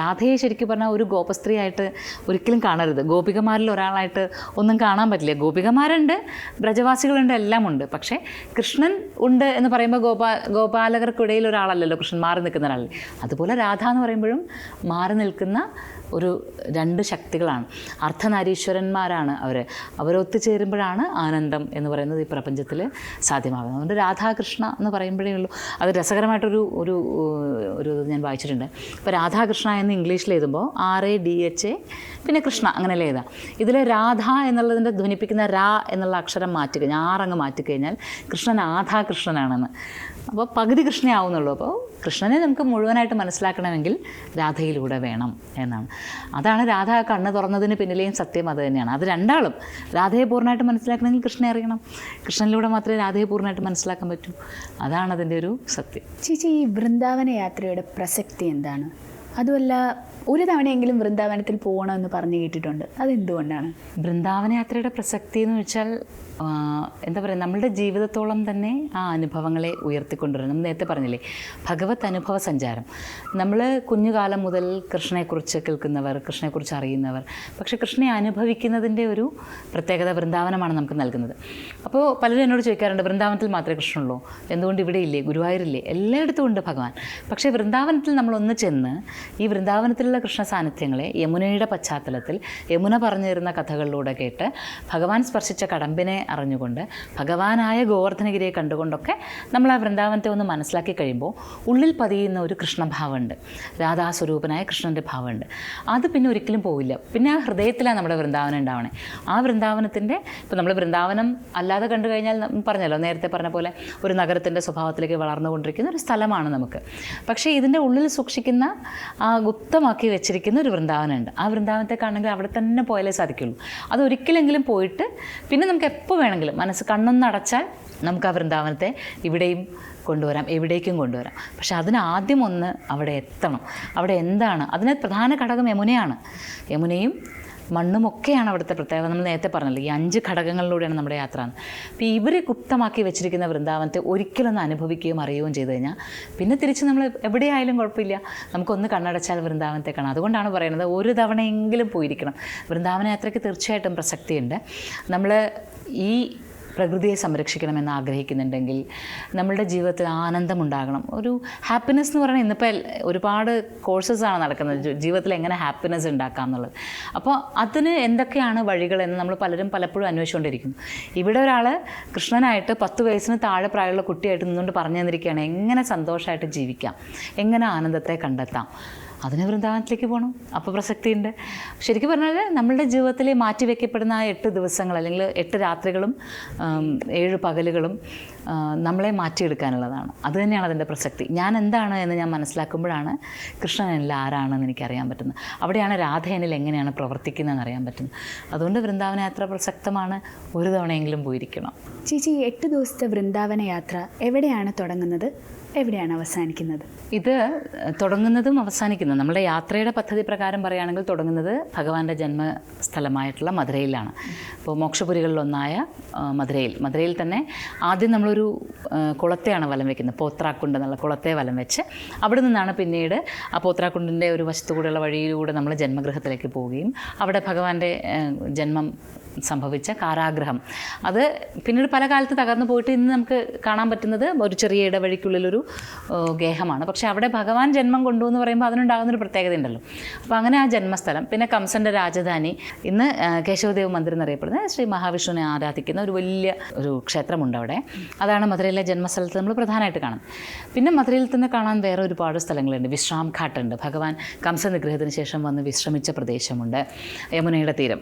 രാധയെ ശരിക്കും പറഞ്ഞാൽ ഒരു ഗോപസ്ത്രീയായിട്ട് ഒരിക്കലും കാണരുത്. ഗോപികമാരിൽ ഒരാളായിട്ട് ഒന്നും കാണാൻ പറ്റില്ല. ഗോപികമാരുണ്ട്, ബ്രജവാസികളുണ്ട്, എല്ലാം ഉണ്ട്. പക്ഷേ കൃഷ്ണൻ ഉണ്ട് എന്ന് പറയുമ്പോൾ ഗോപാലകർക്കിടയിൽ ഒരാളല്ലല്ലോ കൃഷ്ണൻ, മാറി നിൽക്കുന്ന ഒരാളല്ലേ. അതുപോലെ രാധ എന്ന് പറയുമ്പോഴും മാറി നിൽക്കുന്ന ഒരു രണ്ട് ശക്തികളാണ്, അർദ്ധനാരീശ്വരന്മാരാണ് അവരൊത്തുചേരുമ്പോഴാണ് ആനന്ദം എന്ന് പറയുന്നത് ഈ പ്രപഞ്ചത്തിൽ സാധ്യമാകുന്നത്. അതുകൊണ്ട് രാധാകൃഷ്ണ എന്ന് പറയുമ്പോഴേ ഉള്ളൂ. അത് രസകരമായിട്ടൊരു ഒരു ഒരു ഞാൻ വായിച്ചിട്ടുണ്ട്. ഇപ്പോൾ രാധാകൃഷ്ണ എന്ന് ഇംഗ്ലീഷിൽ എഴുതുമ്പോൾ RADHA പിന്നെ കൃഷ്ണ അങ്ങനെയല്ലേ എഴുതാം. ഇതിൽ രാധ എന്നുള്ളതിൻ്റെ ധ്വനിപ്പിക്കുന്ന എന്നുള്ള അക്ഷരം മാറ്റിക്കഴിഞ്ഞാൽ, 6 മാറ്റിക്കഴിഞ്ഞാൽ കൃഷ്ണൻ ആധാകൃഷ്ണനാണെന്ന്. അപ്പോൾ പകുതി കൃഷ്ണയാവുന്നുള്ളൂ. അപ്പോൾ കൃഷ്ണനെ നമുക്ക് മുഴുവനായിട്ട് മനസ്സിലാക്കണമെങ്കിൽ രാധയിലൂടെ വേണം എന്നാണ്. അതാണ് രാധ കണ്ണ് തുറന്നതിന് പിന്നിലെയും സത്യം അത് തന്നെയാണ്. അത് രണ്ടാളും രാധയെ പൂർണ്ണമായിട്ട് മനസ്സിലാക്കണമെങ്കിൽ കൃഷ്ണനെ അറിയണം, കൃഷ്ണനിലൂടെ മാത്രമേ രാധയെ പൂർണ്ണമായിട്ട് മനസ്സിലാക്കാൻ പറ്റൂ. അതാണ് അതിൻ്റെ ഒരു സത്യം. ചേച്ചി, ഈ വൃന്ദാവന യാത്രയുടെ പ്രസക്തി എന്താണ്? അതുമല്ല, ഒരു തവണയെങ്കിലും വൃന്ദാവനത്തിൽ പോകണമെന്ന് പറഞ്ഞു കേട്ടിട്ടുണ്ട്. അതെന്തുകൊണ്ടാണ്? വൃന്ദാവന യാത്രയുടെ പ്രസക്തി എന്ന് വെച്ചാൽ എന്താ പറയുക, നമ്മളുടെ ജീവിതത്തോളം തന്നെ ആ അനുഭവങ്ങളെ ഉയർത്തിക്കൊണ്ടുവരണം. നമ്മൾ നേരത്തെ പറഞ്ഞില്ലേ, ഭഗവത് അനുഭവ സഞ്ചാരം. നമ്മൾ കുഞ്ഞുകാലം മുതൽ കൃഷ്ണനെക്കുറിച്ച് കേൾക്കുന്നവർ, കൃഷ്ണനെക്കുറിച്ച് അറിയുന്നവർ, പക്ഷേ കൃഷ്ണനെ അനുഭവിക്കുന്നതിൻ്റെ ഒരു പ്രത്യേകത വൃന്ദാവനമാണ് നമുക്ക് നൽകുന്നത്. അപ്പോൾ പലരും എന്നോട് ചോദിക്കാറുണ്ട്, വൃന്ദാവനത്തിൽ മാത്രമേ കൃഷ്ണനുള്ളൂ, എന്തുകൊണ്ട് ഇവിടെ ഇല്ലേ, ഗുരുവായൂരില്ലേ? എല്ലായിടത്തും ഉണ്ട് ഭഗവാൻ. പക്ഷേ വൃന്ദാവനത്തിൽ നമ്മളൊന്ന് ചെന്ന് ഈ വൃന്ദാവനത്തിലുള്ള കൃഷ്ണ സാന്നിധ്യങ്ങളെ യമുനയുടെ പശ്ചാത്തലത്തിൽ യമുന പറഞ്ഞു തരുന്ന കഥകളിലൂടെ കേട്ട് ഭഗവാൻ സ്പർശിച്ച കടമ്പിനെ അറിഞ്ഞുകൊണ്ട് ഭഗവാനായ ഗോവർദ്ധനഗിരിയെ കണ്ടുകൊണ്ടൊക്കെ നമ്മൾ ആ വൃന്ദാവനത്തെ ഒന്ന് മനസ്സിലാക്കി കഴിയുമ്പോൾ ഉള്ളിൽ പതിയുന്ന ഒരു കൃഷ്ണഭാവമുണ്ട്, രാധാസ്വരൂപനായ കൃഷ്ണൻ്റെ ഭാവമുണ്ട്. അത് പിന്നെ ഒരിക്കലും പോവില്ല. പിന്നെ ആ ഹൃദയത്തിലാണ് നമ്മുടെ വൃന്ദാവനം ഉണ്ടാവണേ. ആ വൃന്ദാവനത്തിൻ്റെ ഇപ്പോൾ നമ്മൾ വൃന്ദാവനം അല്ലാതെ കണ്ടു കഴിഞ്ഞാൽ പറഞ്ഞല്ലോ, നേരത്തെ പറഞ്ഞ പോലെ ഒരു നഗരത്തിൻ്റെ സ്വഭാവത്തിലേക്ക് വളർന്നുകൊണ്ടിരിക്കുന്ന ഒരു സ്ഥലമാണ് നമുക്ക്. പക്ഷേ ഇതിൻ്റെ ഉള്ളിൽ സൂക്ഷിക്കുന്ന ആ ഗുപ്തമാക്കി വെച്ചിരിക്കുന്ന ഒരു വൃന്ദാവനമുണ്ട്. ആ വൃന്ദാവനത്തെ കാണണമെങ്കിൽ അവിടെ തന്നെ പോയാലേ സാധിക്കുള്ളൂ. അതൊരിക്കലെങ്കിലും പോയിട്ട് പിന്നെ നമുക്ക് എപ്പോൾ വേണമെങ്കിലും മനസ്സ് കണ്ണൊന്നടച്ചാൽ നമുക്ക് ആ വൃന്ദാവനത്തെ ഇവിടെയും കൊണ്ടുവരാം, എവിടേക്കും കൊണ്ടുവരാം. പക്ഷെ അതിന് ആദ്യം ഒന്ന് അവിടെ എത്തണം. അവിടെ എന്താണ് അതിന് പ്രധാന ഘടകം? യമുനയാണ്. യമുനയും മണ്ണുമൊക്കെയാണ് അവിടുത്തെ പ്രത്യേകത. നമ്മൾ നേരത്തെ പറഞ്ഞല്ലോ, ഈ 5 ഘടകങ്ങളിലൂടെയാണ് നമ്മുടെ യാത്ര. അപ്പോൾ ഇവർ ഗുപ്തമാക്കി വെച്ചിരിക്കുന്ന വൃന്ദാവനത്തെ ഒരിക്കലൊന്ന് അനുഭവിക്കുകയും അറിയുകയും ചെയ്തു കഴിഞ്ഞാൽ പിന്നെ തിരിച്ച് നമ്മൾ എവിടെയായാലും കുഴപ്പമില്ല, നമുക്കൊന്ന് കണ്ണടച്ചാൽ വൃന്ദാവനത്തെ കാണാം. അതുകൊണ്ടാണ് പറയുന്നത് ഒരു തവണയെങ്കിലും പോയിരിക്കണം. വൃന്ദാവന യാത്രയ്ക്ക് തീർച്ചയായിട്ടും പ്രസക്തിയുണ്ട്. നമ്മൾ ഈ പ്രകൃതിയെ സംരക്ഷിക്കണമെന്ന് ആഗ്രഹിക്കുന്നുണ്ടെങ്കിൽ, നമ്മളുടെ ജീവിതത്തിൽ ആനന്ദമുണ്ടാകണം, ഒരു ഹാപ്പിനെസ് എന്ന് പറയുന്നത് ഇന്നിപ്പോൾ ഒരുപാട് കോഴ്സസാണ് നടക്കുന്നത് ജീവിതത്തിൽ എങ്ങനെ ഹാപ്പിനെസ് ഉണ്ടാക്കാം എന്നുള്ളത്. അപ്പോൾ അതിന് എന്തൊക്കെയാണ് വഴികളെന്ന് നമ്മൾ പലപ്പോഴും അന്വേഷിച്ചുകൊണ്ടിരിക്കുന്നു. ഇവിടെ ഒരാൾ കൃഷ്ണനായിട്ട് 10 വയസ്സിന് താഴെ പ്രായമുള്ള കുട്ടിയായിട്ട് നിന്നുകൊണ്ട് പറഞ്ഞു തന്നിരിക്കുകയാണ് എങ്ങനെ സന്തോഷമായിട്ട് ജീവിക്കാം, എങ്ങനെ ആനന്ദത്തെ കണ്ടെത്താം. അതിന് വൃന്ദാവനത്തിലേക്ക് പോകണം. അപ്പോൾ പ്രസക്തിയുണ്ട്. ശരിക്കും പറഞ്ഞാൽ നമ്മളുടെ ജീവിതത്തിൽ മാറ്റിവെക്കപ്പെടുന്ന ആ 8 ദിവസങ്ങൾ അല്ലെങ്കിൽ 8 രാത്രികളും 7 പകലുകളും നമ്മളെ മാറ്റിയെടുക്കാനുള്ളതാണ്. അതുതന്നെയാണ് അതിൻ്റെ പ്രസക്തി. ഞാൻ എന്താണ് എന്ന് ഞാൻ മനസ്സിലാക്കുമ്പോഴാണ് കൃഷ്ണൻ എന്നിൽ ആരാണെന്ന് എനിക്കറിയാൻ പറ്റുന്നത്. അവിടെയാണ് രാധ എന്നിൽ എങ്ങനെയാണ് പ്രവർത്തിക്കുന്നതെന്ന് അറിയാൻ പറ്റുന്നത്. അതുകൊണ്ട് വൃന്ദാവന യാത്ര പ്രസക്തമാണ്. ഒരു തവണയെങ്കിലും പോയിരിക്കണം. ചേച്ചി, 8 ദിവസത്തെ വൃന്ദാവന യാത്ര എവിടെയാണ് തുടങ്ങുന്നത്, എവിടെയാണ് അവസാനിക്കുന്നത്? ഇത് തുടങ്ങുന്നതും അവസാനിക്കുന്നതും നമ്മുടെ യാത്രയുടെ പദ്ധതി പ്രകാരം പറയുകയാണെങ്കിൽ തുടങ്ങുന്നത് ഭഗവാന്റെ ജന്മസ്ഥലമായിട്ടുള്ള മധുരയിലാണ്. അപ്പോൾ മോക്ഷപുരികളിലൊന്നായ മധുരയിൽ തന്നെ ആദ്യം നമ്മളൊരു കുളത്തെയാണ് വലം വയ്ക്കുന്നത്. പോത്രാക്കുണ്ട് എന്നുള്ള കുളത്തെ വലം വെച്ച് അവിടെ നിന്നാണ് പിന്നീട് ആ പോത്രാക്കുണ്ടിൻ്റെ ഒരു വശത്തു കൂടെയുള്ള വഴിയിലൂടെ നമ്മൾ ജന്മഗൃഹത്തിലേക്ക് പോവുകയും അവിടെ ഭഗവാന്റെ ജന്മം സംഭവിച്ച കാരാഗ്രഹം അത് പിന്നീട് പല കാലത്ത് തകർന്നു പോയിട്ട് ഇന്ന് നമുക്ക് കാണാൻ പറ്റുന്നത് ഒരു ചെറിയ ഇടവഴിക്കുള്ളിലൊരു ഗേഹമാണ്. പക്ഷേ അവിടെ ഭഗവാൻ ജന്മം കൊണ്ടു എന്ന് പറയുമ്പോൾ അതിനുണ്ടാകുന്നൊരു പ്രത്യേകത ഉണ്ടല്ലോ. അപ്പോൾ അങ്ങനെ ആ ജന്മസ്ഥലം, പിന്നെ കംസൻ്റെ രാജധാനി, ഇന്ന് കേശവദേവ് മന്ദിർ എന്നറിയപ്പെടുന്ന ശ്രീ മഹാവിഷ്ണുവിനെ ആരാധിക്കുന്ന ഒരു വലിയ ഒരു ക്ഷേത്രമുണ്ട് അവിടെ. അതാണ് മധുരയിലെ ജന്മസ്ഥലത്ത് നമ്മൾ പ്രധാനമായിട്ട് കാണുന്നത്. പിന്നെ മധുരയിൽ തന്നെ കാണാൻ വേറെ ഒരുപാട് സ്ഥലങ്ങളുണ്ട്. വിശ്രാം ഘാട്ടുണ്ട്, ഭഗവാൻ കംസ നിഗ്രഹത്തിന് ശേഷം വന്ന് വിശ്രമിച്ച പ്രദേശമുണ്ട്. യമുനയുടെ തീരം,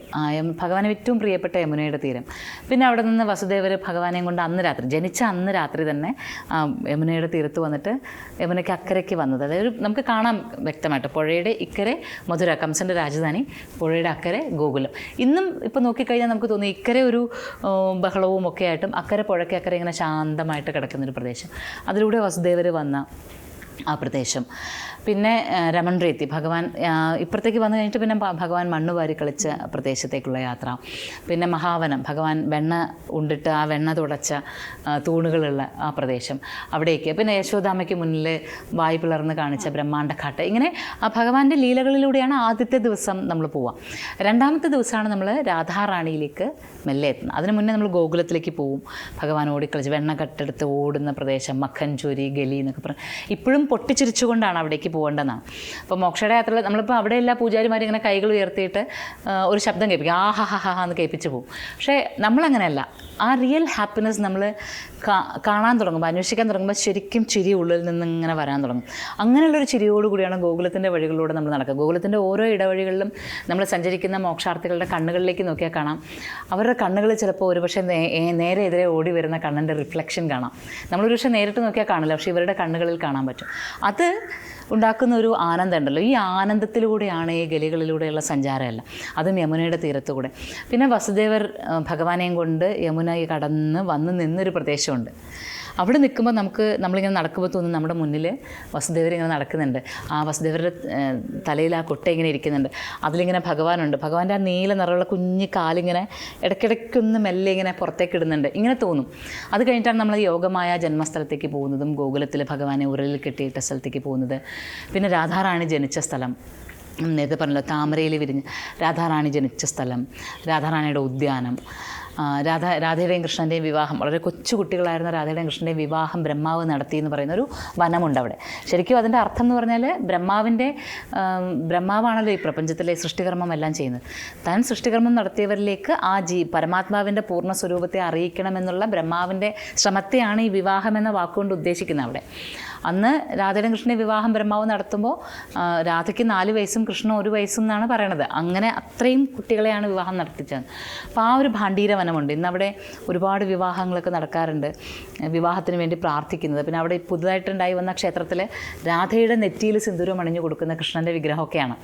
ഭഗവാന് ഏറ്റവും പ്രിയപ്പെട്ട യമുനയുടെ തീരം. പിന്നെ അവിടെ നിന്ന് വസുദേവർ ഭഗവാനെയും കൊണ്ട് ജനിച്ച അന്ന് രാത്രി തന്നെ യമുനയുടെ തീരത്ത് വന്നിട്ട് യമുനയ്ക്ക് അക്കരയ്ക്ക് വന്നത്. അതായത് നമുക്ക് കാണാം വ്യക്തമായിട്ട് പുഴയുടെ ഇക്കരെ മധുര, കംസൻ്റെ രാജധാനി, പുഴയുടെ അക്കരെ ഗോകുലം. ഇന്നും ഇപ്പോൾ നോക്കിക്കഴിഞ്ഞാൽ നമുക്ക് തോന്നി ഇക്കരെ ഒരു ബഹളവും ഒക്കെ ആയിട്ടും അക്കരെ പുഴയ്ക്ക് അക്കരെ ഇങ്ങനെ ശാന്തമായിട്ട് കിടക്കുന്നൊരു പ്രദേശം. അതിലൂടെ വസുദേവർ വന്ന ആ പ്രദേശം. പിന്നെ രമൺറേത്തി, ഭഗവാൻ ഇപ്പുറത്തേക്ക് വന്നു കഴിഞ്ഞിട്ട് പിന്നെ ഭഗവാൻ മണ്ണ് വാരി കളിച്ച പ്രദേശത്തേക്കുള്ള യാത്ര. പിന്നെ മഹാവനം, ഭഗവാൻ വെണ്ണ ഉണ്ടിട്ട് ആ വെണ്ണ തുടച്ച തൂണുകളുള്ള ആ പ്രദേശം, അവിടേക്ക്. പിന്നെ യശോദാമ്മയ്ക്ക് മുന്നിൽ വായു പിളർന്ന് കാണിച്ച ബ്രഹ്മാണ്ഡഘാട്ട്. ഇങ്ങനെ ആ ഭഗവാന്റെ ലീലകളിലൂടെയാണ് ആദ്യത്തെ ദിവസം നമ്മൾ പോവാം. രണ്ടാമത്തെ ദിവസമാണ് നമ്മൾ രാധാറാണിയിലേക്ക് മെല്ലെ എത്തുന്നത്. അതിന് മുന്നേ നമ്മൾ ഗോകുലത്തിലേക്ക് പോവും. ഭഗവാൻ ഓടിക്കളിച്ച് വെണ്ണ കട്ടെടുത്ത് ഓടുന്ന പ്രദേശം, മഖൻ ചൊരി, ഗലി എന്നൊക്കെ പറഞ്ഞ് ഇപ്പോഴും പൊട്ടിച്ചിരിച്ചുകൊണ്ടാണ് അവിടേക്ക് പോകേണ്ടതെന്നാണ്. അപ്പോൾ മോക്ഷയുടെ യാത്രയിൽ നമ്മളിപ്പോൾ അവിടെ എല്ലാ പൂജാരിമാരും ഇങ്ങനെ കൈകൾ ഉയർത്തിയിട്ട് ഒരു ശബ്ദം കേൾപ്പിക്കും, ആ ഹാ ഹാ ഹാ എന്ന് കേൾപ്പിച്ച് പോകും. പക്ഷേ നമ്മളങ്ങനെയല്ല. ആ റിയൽ ഹാപ്പിനെസ് നമ്മൾ കാണാൻ തുടങ്ങുമ്പോൾ, അന്വേഷിക്കാൻ തുടങ്ങുമ്പോൾ ശരിക്കും ചിരി ഉള്ളിൽ നിന്ന് ഇങ്ങനെ വരാൻ തുടങ്ങും. അങ്ങനെയുള്ളൊരു ചിരിയോടുകൂടിയാണ് ഗോകുലത്തിൻ്റെ വഴികളിലൂടെ നമ്മൾ നടക്കുക. ഗോകുലത്തിൻ്റെ ഓരോ ഇടവഴികളിലും നമ്മൾ സഞ്ചരിക്കുന്ന മോക്ഷാർത്ഥികളുടെ കണ്ണുകളിലേക്ക് നോക്കിയാൽ കാണാം, അവരുടെ കണ്ണുകളിൽ ചിലപ്പോൾ ഒരുപക്ഷെ നേരെ എതിരെ ഓടി വരുന്ന കണ്ണിൻ്റെ റിഫ്ലക്ഷൻ കാണാം. നമ്മളൊരു പക്ഷേ നേരിട്ട് നോക്കിയാൽ കാണില്ല, പക്ഷേ ഇവരുടെ കണ്ണുകളിൽ കാണാൻ പറ്റും. അത് ഉണ്ടാക്കുന്ന ഒരു ആനന്ദം ഉണ്ടല്ലോ, ഈ ആനന്ദത്തിലൂടെയാണ് ഈ ഗലികളിലൂടെയുള്ള സഞ്ചാരമല്ല, അതും യമുനയുടെ തീരത്തുകൂടെ. പിന്നെ വസുദേവർ ഭഗവാനെയും കൊണ്ട് യമുന കടന്ന് വന്ന് നിന്നൊരു പ്രദേശമുണ്ട്. അവിടെ നിൽക്കുമ്പോൾ നമ്മളിങ്ങനെ നടക്കുമ്പോൾ തോന്നും നമ്മുടെ മുന്നിൽ വസുദേവർ ഇങ്ങനെ നടക്കുന്നുണ്ട്. ആ വസുദേവരുടെ തലയിൽ ആ കുട്ട ഇങ്ങനെ ഇരിക്കുന്നുണ്ട്. അതിലിങ്ങനെ ഭഗവാനുണ്ട്. ഭഗവാന്റെ ആ നീല നിറമുള്ള കുഞ്ഞ് കാലിങ്ങനെ ഇടയ്ക്കിടയ്ക്കൊന്ന് മെല്ലെ ഇങ്ങനെ പുറത്തേക്ക് ഇടുന്നുണ്ട്. ഇങ്ങനെ തോന്നും. അത് കഴിഞ്ഞിട്ടാണ് നമ്മൾ യോഗമായ ജന്മസ്ഥലത്തേക്ക് പോകുന്നതും ഗോകുലത്തിൽ ഭഗവാനെ ഉരലിൽ കെട്ടിയിട്ട സ്ഥലത്തേക്ക് പോകുന്നത്. പിന്നെ രാധാറാണി ജനിച്ച സ്ഥലം, നേരത്തെ പറഞ്ഞല്ലോ താമരയിൽ വിരിഞ്ഞ് രാധാറാണി ജനിച്ച സ്ഥലം, രാധാറാണിയുടെ ഉദ്യാനം, രാധയുടെയും കൃഷ്ണൻ്റെയും വിവാഹം, വളരെ കൊച്ചു കുട്ടികളായിരുന്ന രാധയുടെയും കൃഷ്ണൻ്റെയും വിവാഹം ബ്രഹ്മാവ് നടത്തി എന്ന് പറയുന്നൊരു വനമുണ്ട് അവിടെ. ശരിക്കും അതിൻ്റെ അർത്ഥം എന്ന് പറഞ്ഞാൽ ബ്രഹ്മാവാണല്ലോ ഈ പ്രപഞ്ചത്തിലെ സൃഷ്ടികർമ്മം എല്ലാം ചെയ്യുന്നത്. താൻ സൃഷ്ടികർമ്മം നടത്തിയവരിലേക്ക് ആ പരമാത്മാവിൻ്റെ പൂർണ്ണ സ്വരൂപത്തെ അറിയിക്കണമെന്നുള്ള ബ്രഹ്മാവിൻ്റെ ശ്രമത്തെയാണ് ഈ വിവാഹം എന്ന വാക്കുകൊണ്ട് ഉദ്ദേശിക്കുന്നത് അവിടെ. അന്ന് രാധയുടെയും കൃഷ്ണൻ്റെ വിവാഹം ബ്രഹ്മാവ് നടത്തുമ്പോൾ രാധയ്ക്ക് 4 വയസ്സും കൃഷ്ണൻ 1 വയസ്സും എന്നാണ് പറയണത്. അങ്ങനെ അത്രയും കുട്ടികളെയാണ് വിവാഹം നടത്തിച്ചത്. അപ്പോൾ ആ ഒരു ഭാണ്ഡീര വനമുണ്ട്. ഇന്നവിടെ ഒരുപാട് വിവാഹങ്ങളൊക്കെ നടക്കാറുണ്ട്, വിവാഹത്തിന് വേണ്ടി പ്രാർത്ഥിക്കുന്നത്. പിന്നെ അവിടെ പുതുതായിട്ടുണ്ടായി വന്ന ക്ഷേത്രത്തിൽ രാധയുടെ നെറ്റിയിൽ സിന്ദൂരം അണിഞ്ഞു കൊടുക്കുന്ന കൃഷ്ണൻ്റെ വിഗ്രഹമൊക്കെയാണ്.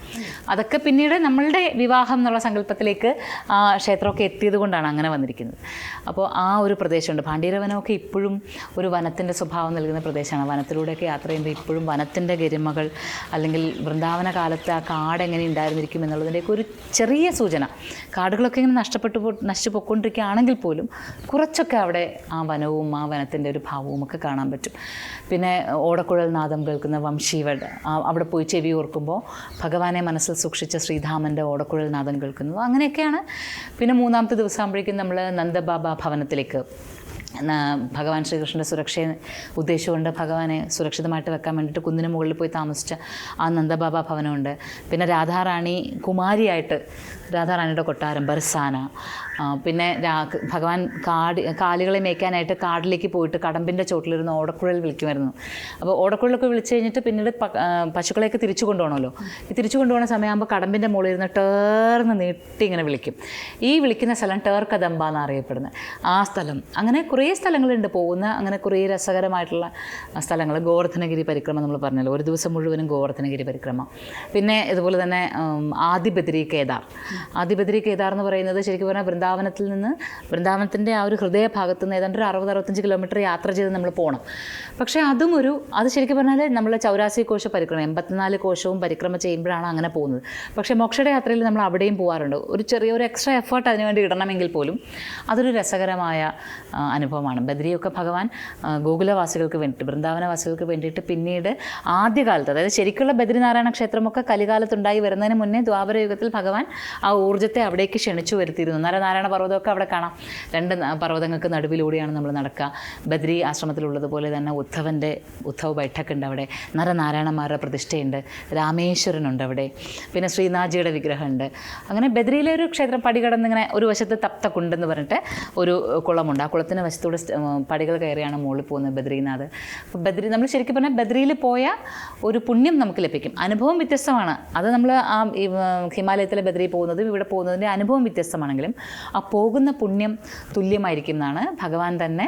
അതൊക്കെ പിന്നീട് നമ്മളുടെ വിവാഹം എന്നുള്ള സങ്കല്പത്തിലേക്ക് ആ ക്ഷേത്രമൊക്കെ എത്തിയത് കൊണ്ടാണ് അങ്ങനെ വന്നിരിക്കുന്നത്. അപ്പോൾ ആ ഒരു പ്രദേശമുണ്ട്. ഭാണ്ഡീര വനമൊക്കെ ഇപ്പോഴും ഒരു വനത്തിൻ്റെ സ്വഭാവം നൽകുന്ന പ്രദേശമാണ്. വനത്തിലൂടെയൊക്കെ യാത്ര ചെയ്യുമ്പോൾ ഇപ്പോഴും വനത്തിൻ്റെ ഗരിമകൾ, അല്ലെങ്കിൽ വൃന്ദാവന കാലത്ത് ആ കാട് എങ്ങനെ ഉണ്ടായിരുന്നിരിക്കും എന്നുള്ളതിൻ്റെയൊക്കെ ഒരു ചെറിയ സൂചന. കാടുകളൊക്കെ ഇങ്ങനെ നശിച്ചു പൊയ്ക്കൊണ്ടിരിക്കുകയാണെങ്കിൽ പോലും കുറച്ചൊക്കെ അവിടെ ആ വനവും ആ വനത്തിൻ്റെ ഒരു ഭാവവും ഒക്കെ കാണാൻ പറ്റും. പിന്നെ ഓടക്കുഴൽ നാദം കേൾക്കുന്ന വംശീവട്, അവിടെ പോയി ചെവി ഓർക്കുമ്പോൾ ഭഗവാനെ മനസ്സിൽ സൂക്ഷിച്ച ശ്രീധാമൻ്റെ ഓടക്കുഴൽ നാദം കേൾക്കുന്നത്, അങ്ങനെയൊക്കെയാണ്. പിന്നെ 3-ാമത്തെ ദിവസം ആകുമ്പോഴേക്കും നമ്മൾ നന്ദബാബ ഭവനത്തിലേക്ക്, ഭഗവാൻ ശ്രീകൃഷ്ണൻ്റെ സുരക്ഷയെ ഉദ്ദേശിച്ചുകൊണ്ട് ഭഗവാനെ സുരക്ഷിതമായിട്ട് വെക്കാൻ വേണ്ടിയിട്ട് കുന്നിന് മുകളിൽ പോയി താമസിച്ച ആ നന്ദബാബ ഭവനമുണ്ട്. പിന്നെ രാധാറാണി കുമാരിയായിട്ട് രാധാറാണിയുടെ കൊട്ടാരം ബർസാന. പിന്നെ ഭഗവാൻ കാലികളെ മേയ്ക്കാനായിട്ട് കാടിലേക്ക് പോയിട്ട് കടമ്പിൻ്റെ ചോട്ടിലിരുന്ന് ഓടക്കുഴൽ വിളിക്കുമായിരുന്നു. അപ്പോൾ ഓടക്കുഴലൊക്കെ വിളിച്ച് കഴിഞ്ഞിട്ട് പിന്നീട് പശുക്കളെയൊക്കെ തിരിച്ചു കൊണ്ടുപോകണമല്ലോ. ഈ തിരിച്ചു കൊണ്ടുപോകുന്ന സമയമാകുമ്പോൾ കടമ്പിൻ്റെ മുകളിൽ ഇരുന്ന് ടേർന്ന് നീട്ടി ഇങ്ങനെ വിളിക്കും. ഈ വിളിക്കുന്ന സ്ഥലം ടേർക്കദംബ എന്നറിയപ്പെടുന്നത് ആ സ്ഥലം. അങ്ങനെ കുറേ സ്ഥലങ്ങളുണ്ട് പോകുന്ന, അങ്ങനെ കുറേ രസകരമായിട്ടുള്ള സ്ഥലങ്ങൾ. ഗോവർദ്ധനഗിരി പരിക്രമ നമ്മൾ പറഞ്ഞല്ലോ, ഒരു ദിവസം മുഴുവനും ഗോവർദ്ധനഗിരി പരിക്രമ. പിന്നെ ഇതുപോലെ തന്നെ ആദിബദ്രി കേദാർ. ആദിബദ്രി കേദാർ എന്ന് പറയുന്നത് ശരിക്കും പറഞ്ഞാൽ വൃന്ദാവനത്തിൻ്റെ ആ ഒരു ഹൃദയഭാഗത്ത് നിന്ന് ഏതാണ്ട് ഒരു 60-65 കിലോമീറ്റർ യാത്ര ചെയ്ത് നമ്മൾ പോകണം. പക്ഷേ അത് ശരിക്കും പറഞ്ഞാൽ നമ്മൾ 84 കോശ പരിക്രമ, 84 കോശവും പരിക്രമ ചെയ്യുമ്പോഴാണ് അങ്ങനെ പോകുന്നത്. പക്ഷേ മോക്ഷയുടെ യാത്രയിൽ നമ്മൾ അവിടെയും പോകാറുണ്ട്. ഒരു എക്സ്ട്രാ എഫേർട്ട് അതിനുവേണ്ടി ഇടണമെങ്കിൽ പോലും അതൊരു രസകരമായ അനുഭവമാണ്. ബദ്രിയൊക്കെ ഭഗവാൻ ഗോകുലവാസികൾക്ക് വേണ്ടിയിട്ട്, വൃന്ദാവനവാസികൾക്ക് വേണ്ടിയിട്ട് പിന്നീട് ആദ്യകാലത്ത്, അതായത് ശരിക്കുള്ള ബദ്രിനാരായണ ക്ഷേത്രമൊക്കെ കലികാലത്തുണ്ടായി വരുന്നതിന് മുന്നേ ദ്വാപരയുഗത്തിൽ ഭഗവാൻ ആ ഊർജ്ജത്തെ അവിടേക്ക് ക്ഷണിച്ചു വരുത്തിയിരുന്നു. നരനാരായണ പർവ്വതമൊക്കെ അവിടെ കാണാം. 2 പർവ്വതങ്ങൾക്ക് നടുവിലൂടെയാണ് നമ്മൾ നടക്കുക. ബദ്രി ആശ്രമത്തിലുള്ളതുപോലെ തന്നെ ഉദ്ധവ് ബൈഠക്ക് ഉണ്ട് അവിടെ, നരനാരായണന്മാരുടെ പ്രതിഷ്ഠയുണ്ട്, രാമേശ്വരനുണ്ട് അവിടെ, പിന്നെ ശ്രീനാഥ്ജിയുടെ വിഗ്രഹമുണ്ട്. അങ്ങനെ ബദ്രിയിലെ ഒരു ക്ഷേത്രം പടി കടന്നിങ്ങനെ ഒരു വശത്ത് തപ്തക്കുണ്ടെന്ന് പറഞ്ഞിട്ട് ഒരു കുളമുണ്ട്. ആ കുളത്തിൻ്റെ വശത്തൂടെ പടികൾ കയറിയാണ് മുകളിൽ പോകുന്നത് ബദ്രീനാഥ്. അപ്പോൾ നമ്മൾ ശരിക്കും പറഞ്ഞാൽ ബദ്രിയിൽ പോയ ഒരു പുണ്യം നമുക്ക് ലഭിക്കും. അനുഭവം വ്യത്യസ്തമാണ്. അത് നമ്മൾ ആ ഹിമാലയത്തിലെ ബദ്രി പോകുന്നതും ഇവിടെ പോകുന്നതിൻ്റെ അനുഭവം വ്യത്യസ്തമാണെങ്കിലും ആ പോകുന്ന പുണ്യം തുല്യമായിരിക്കും എന്നാണ് ഭഗവാൻ തന്നെ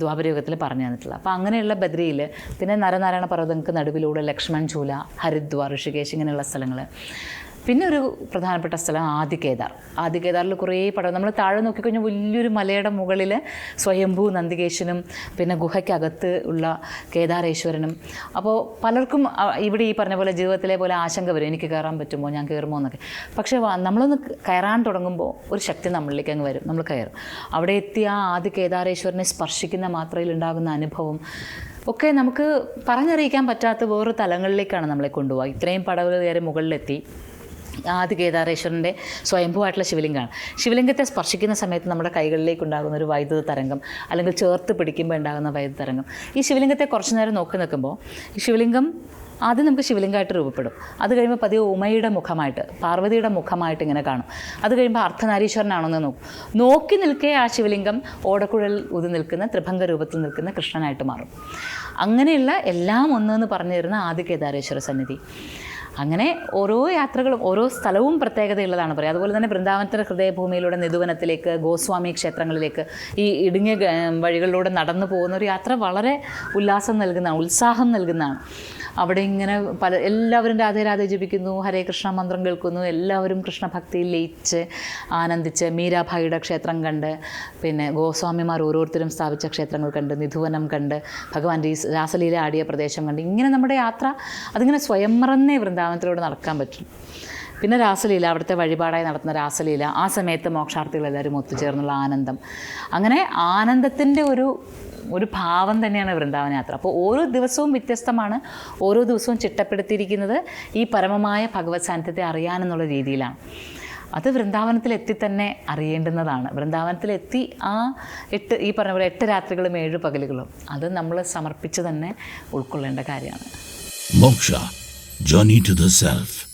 ദ്വാപരയുഗത്തിൽ പറഞ്ഞു തന്നിട്ടുള്ളത്. അപ്പോൾ അങ്ങനെയുള്ള ബദ്രിയിൽ പിന്നെ നരനാരായണ പർവ്വതങ്ങൾക്ക് നടുവിലൂടെ ലക്ഷ്മൺ ചൂല, ഹരിദ്വാർ, ഋഷികേശ് ഇങ്ങനെയുള്ള സ്ഥലങ്ങൾ. പിന്നെ ഒരു പ്രധാനപ്പെട്ട സ്ഥലം ആദികേദാറിൽ കുറേ പടം. നമ്മൾ താഴെ നോക്കിക്കഴിഞ്ഞാൽ വലിയൊരു മലയുടെ മുകളിൽ സ്വയംഭൂ നന്ദികേശനും പിന്നെ ഗുഹയ്ക്കകത്ത് ഉള്ള കേദാരേശ്വരനും. അപ്പോൾ പലർക്കും ഇവിടെ ഈ പറഞ്ഞ പോലെ ജീവിതത്തിലെ പോലെ ആശങ്ക വരും, എനിക്ക് കയറാൻ പറ്റുമോ, ഞാൻ കയറുമോ എന്നൊക്കെ. പക്ഷേ നമ്മളൊന്ന് കയറാൻ തുടങ്ങുമ്പോൾ ഒരു ശക്തി നമ്മളിലേക്ക് അങ്ങ് വരും, നമ്മൾ കയറും. അവിടെ എത്തി ആ ആദി കേദാരേശ്വരനെ സ്പർശിക്കുന്ന മാത്രയിൽ ഉണ്ടാകുന്ന അനുഭവം ഒക്കെ നമുക്ക് പറഞ്ഞറിയിക്കാൻ പറ്റാത്ത വേറൊരു തലങ്ങളിലേക്കാണ് നമ്മളെ കൊണ്ടുപോകുക. ഇത്രയും പടവുകൾ കയറി മുകളിലെത്തി ആദി കേദാരേശ്വരൻ്റെ സ്വയംഭൂവായിട്ടുള്ള ശിവലിംഗത്തെ സ്പർശിക്കുന്ന സമയത്ത് നമ്മുടെ കൈകളിലേക്ക് ഉണ്ടാകുന്ന ഒരു വൈദ്യുത തരംഗം, അല്ലെങ്കിൽ ചേർത്ത് പിടിക്കുമ്പോൾ ഉണ്ടാകുന്ന വൈദ്യുത തരംഗം. ഈ ശിവലിംഗത്തെ കുറച്ച് നേരം നോക്കി നിൽക്കുമ്പോൾ ഈ ശിവലിംഗം ആദ്യം നമുക്ക് ശിവലിംഗമായിട്ട് രൂപപ്പെടും. അത് കഴിയുമ്പോൾ പതിയെ ഉമയുടെ മുഖമായിട്ട്, പാർവതിയുടെ മുഖമായിട്ട് ഇങ്ങനെ കാണും. അത് കഴിയുമ്പോൾ അർദ്ധനാരീശ്വരനാണെന്ന് നോക്കി നിൽക്കേ ആ ശിവലിംഗം ഓടക്കുഴൽ ഊതി നിൽക്കുന്ന ത്രിഭംഗ രൂപത്തിൽ നിൽക്കുന്ന കൃഷ്ണനായിട്ട് മാറും. അങ്ങനെയുള്ള എല്ലാം ഒന്നെന്ന് പറഞ്ഞു തരുന്ന ആദി കേദാരേശ്വര സന്നിധി. അങ്ങനെ ഓരോ യാത്രകളും ഓരോ സ്ഥലവും പ്രത്യേകതയുള്ളതാണ് പറയുക. അതുപോലെ തന്നെ വൃന്ദാവനത്തിൻ്റെ ഹൃദയഭൂമിയിലൂടെ നിധുവനത്തിലേക്ക്, ഗോസ്വാമി ക്ഷേത്രങ്ങളിലേക്ക് ഈ ഇടുങ്ങിയ വഴികളിലൂടെ നടന്നു പോകുന്ന ഒരു യാത്ര വളരെ ഉല്ലാസം നൽകുന്നതാണ്, ഉത്സാഹം നൽകുന്നതാണ്. അവിടെ ഇങ്ങനെ എല്ലാവരും രാധേ രാധേ ജപിക്കുന്നു, ഹരേ കൃഷ്ണ മന്ത്രം കേൾക്കുന്നു, എല്ലാവരും കൃഷ്ണഭക്തിയിൽ ലയിച്ച് ആനന്ദിച്ച് മീരാഭായിയുടെ ക്ഷേത്രം കണ്ട്, പിന്നെ ഗോസ്വാമിമാർ ഓരോരുത്തരും സ്ഥാപിച്ച ക്ഷേത്രങ്ങൾ കണ്ട്, നിധുവനം കണ്ട്, ഭഗവാൻ രാസലീല ആടിയ പ്രദേശം കണ്ട്, ഇങ്ങനെ നമ്മുടെ യാത്ര അതിങ്ങനെ സ്വയം മറന്നേ വൃന്ദാവനത്തിലൂടെ നടക്കാൻ പറ്റും. പിന്നെ രാസലീല, അവിടുത്തെ വഴിപാടായി നടത്തുന്ന രാസലീല, ആ സമയത്ത് മോക്ഷാർത്ഥികളെല്ലാവരും ഒത്തുചേർന്നുള്ള ആനന്ദം, അങ്ങനെ ആനന്ദത്തിൻ്റെ ഒരു ഭാവം തന്നെയാണ് വൃന്ദാവന യാത്ര. അപ്പോൾ ഓരോ ദിവസവും വ്യത്യസ്തമാണ്, ഓരോ ദിവസവും ചിട്ടപ്പെടുത്തിയിരിക്കുന്നത് ഈ പരമമായ ഭഗവത് സാന്നിധ്യത്തെ അറിയാനെന്നുള്ള രീതിയിലാണ്. അത് വൃന്ദാവനത്തിലെത്തി തന്നെ അറിയേണ്ടുന്നതാണ്. വൃന്ദാവനത്തിലെത്തി ആ ഈ പറഞ്ഞ പോലെ 8 രാത്രികളും 7 പകലുകളും അത് നമ്മൾ സമർപ്പിച്ച് തന്നെ ഉൾക്കൊള്ളേണ്ട കാര്യമാണ്. Moksha, Journey to the Self.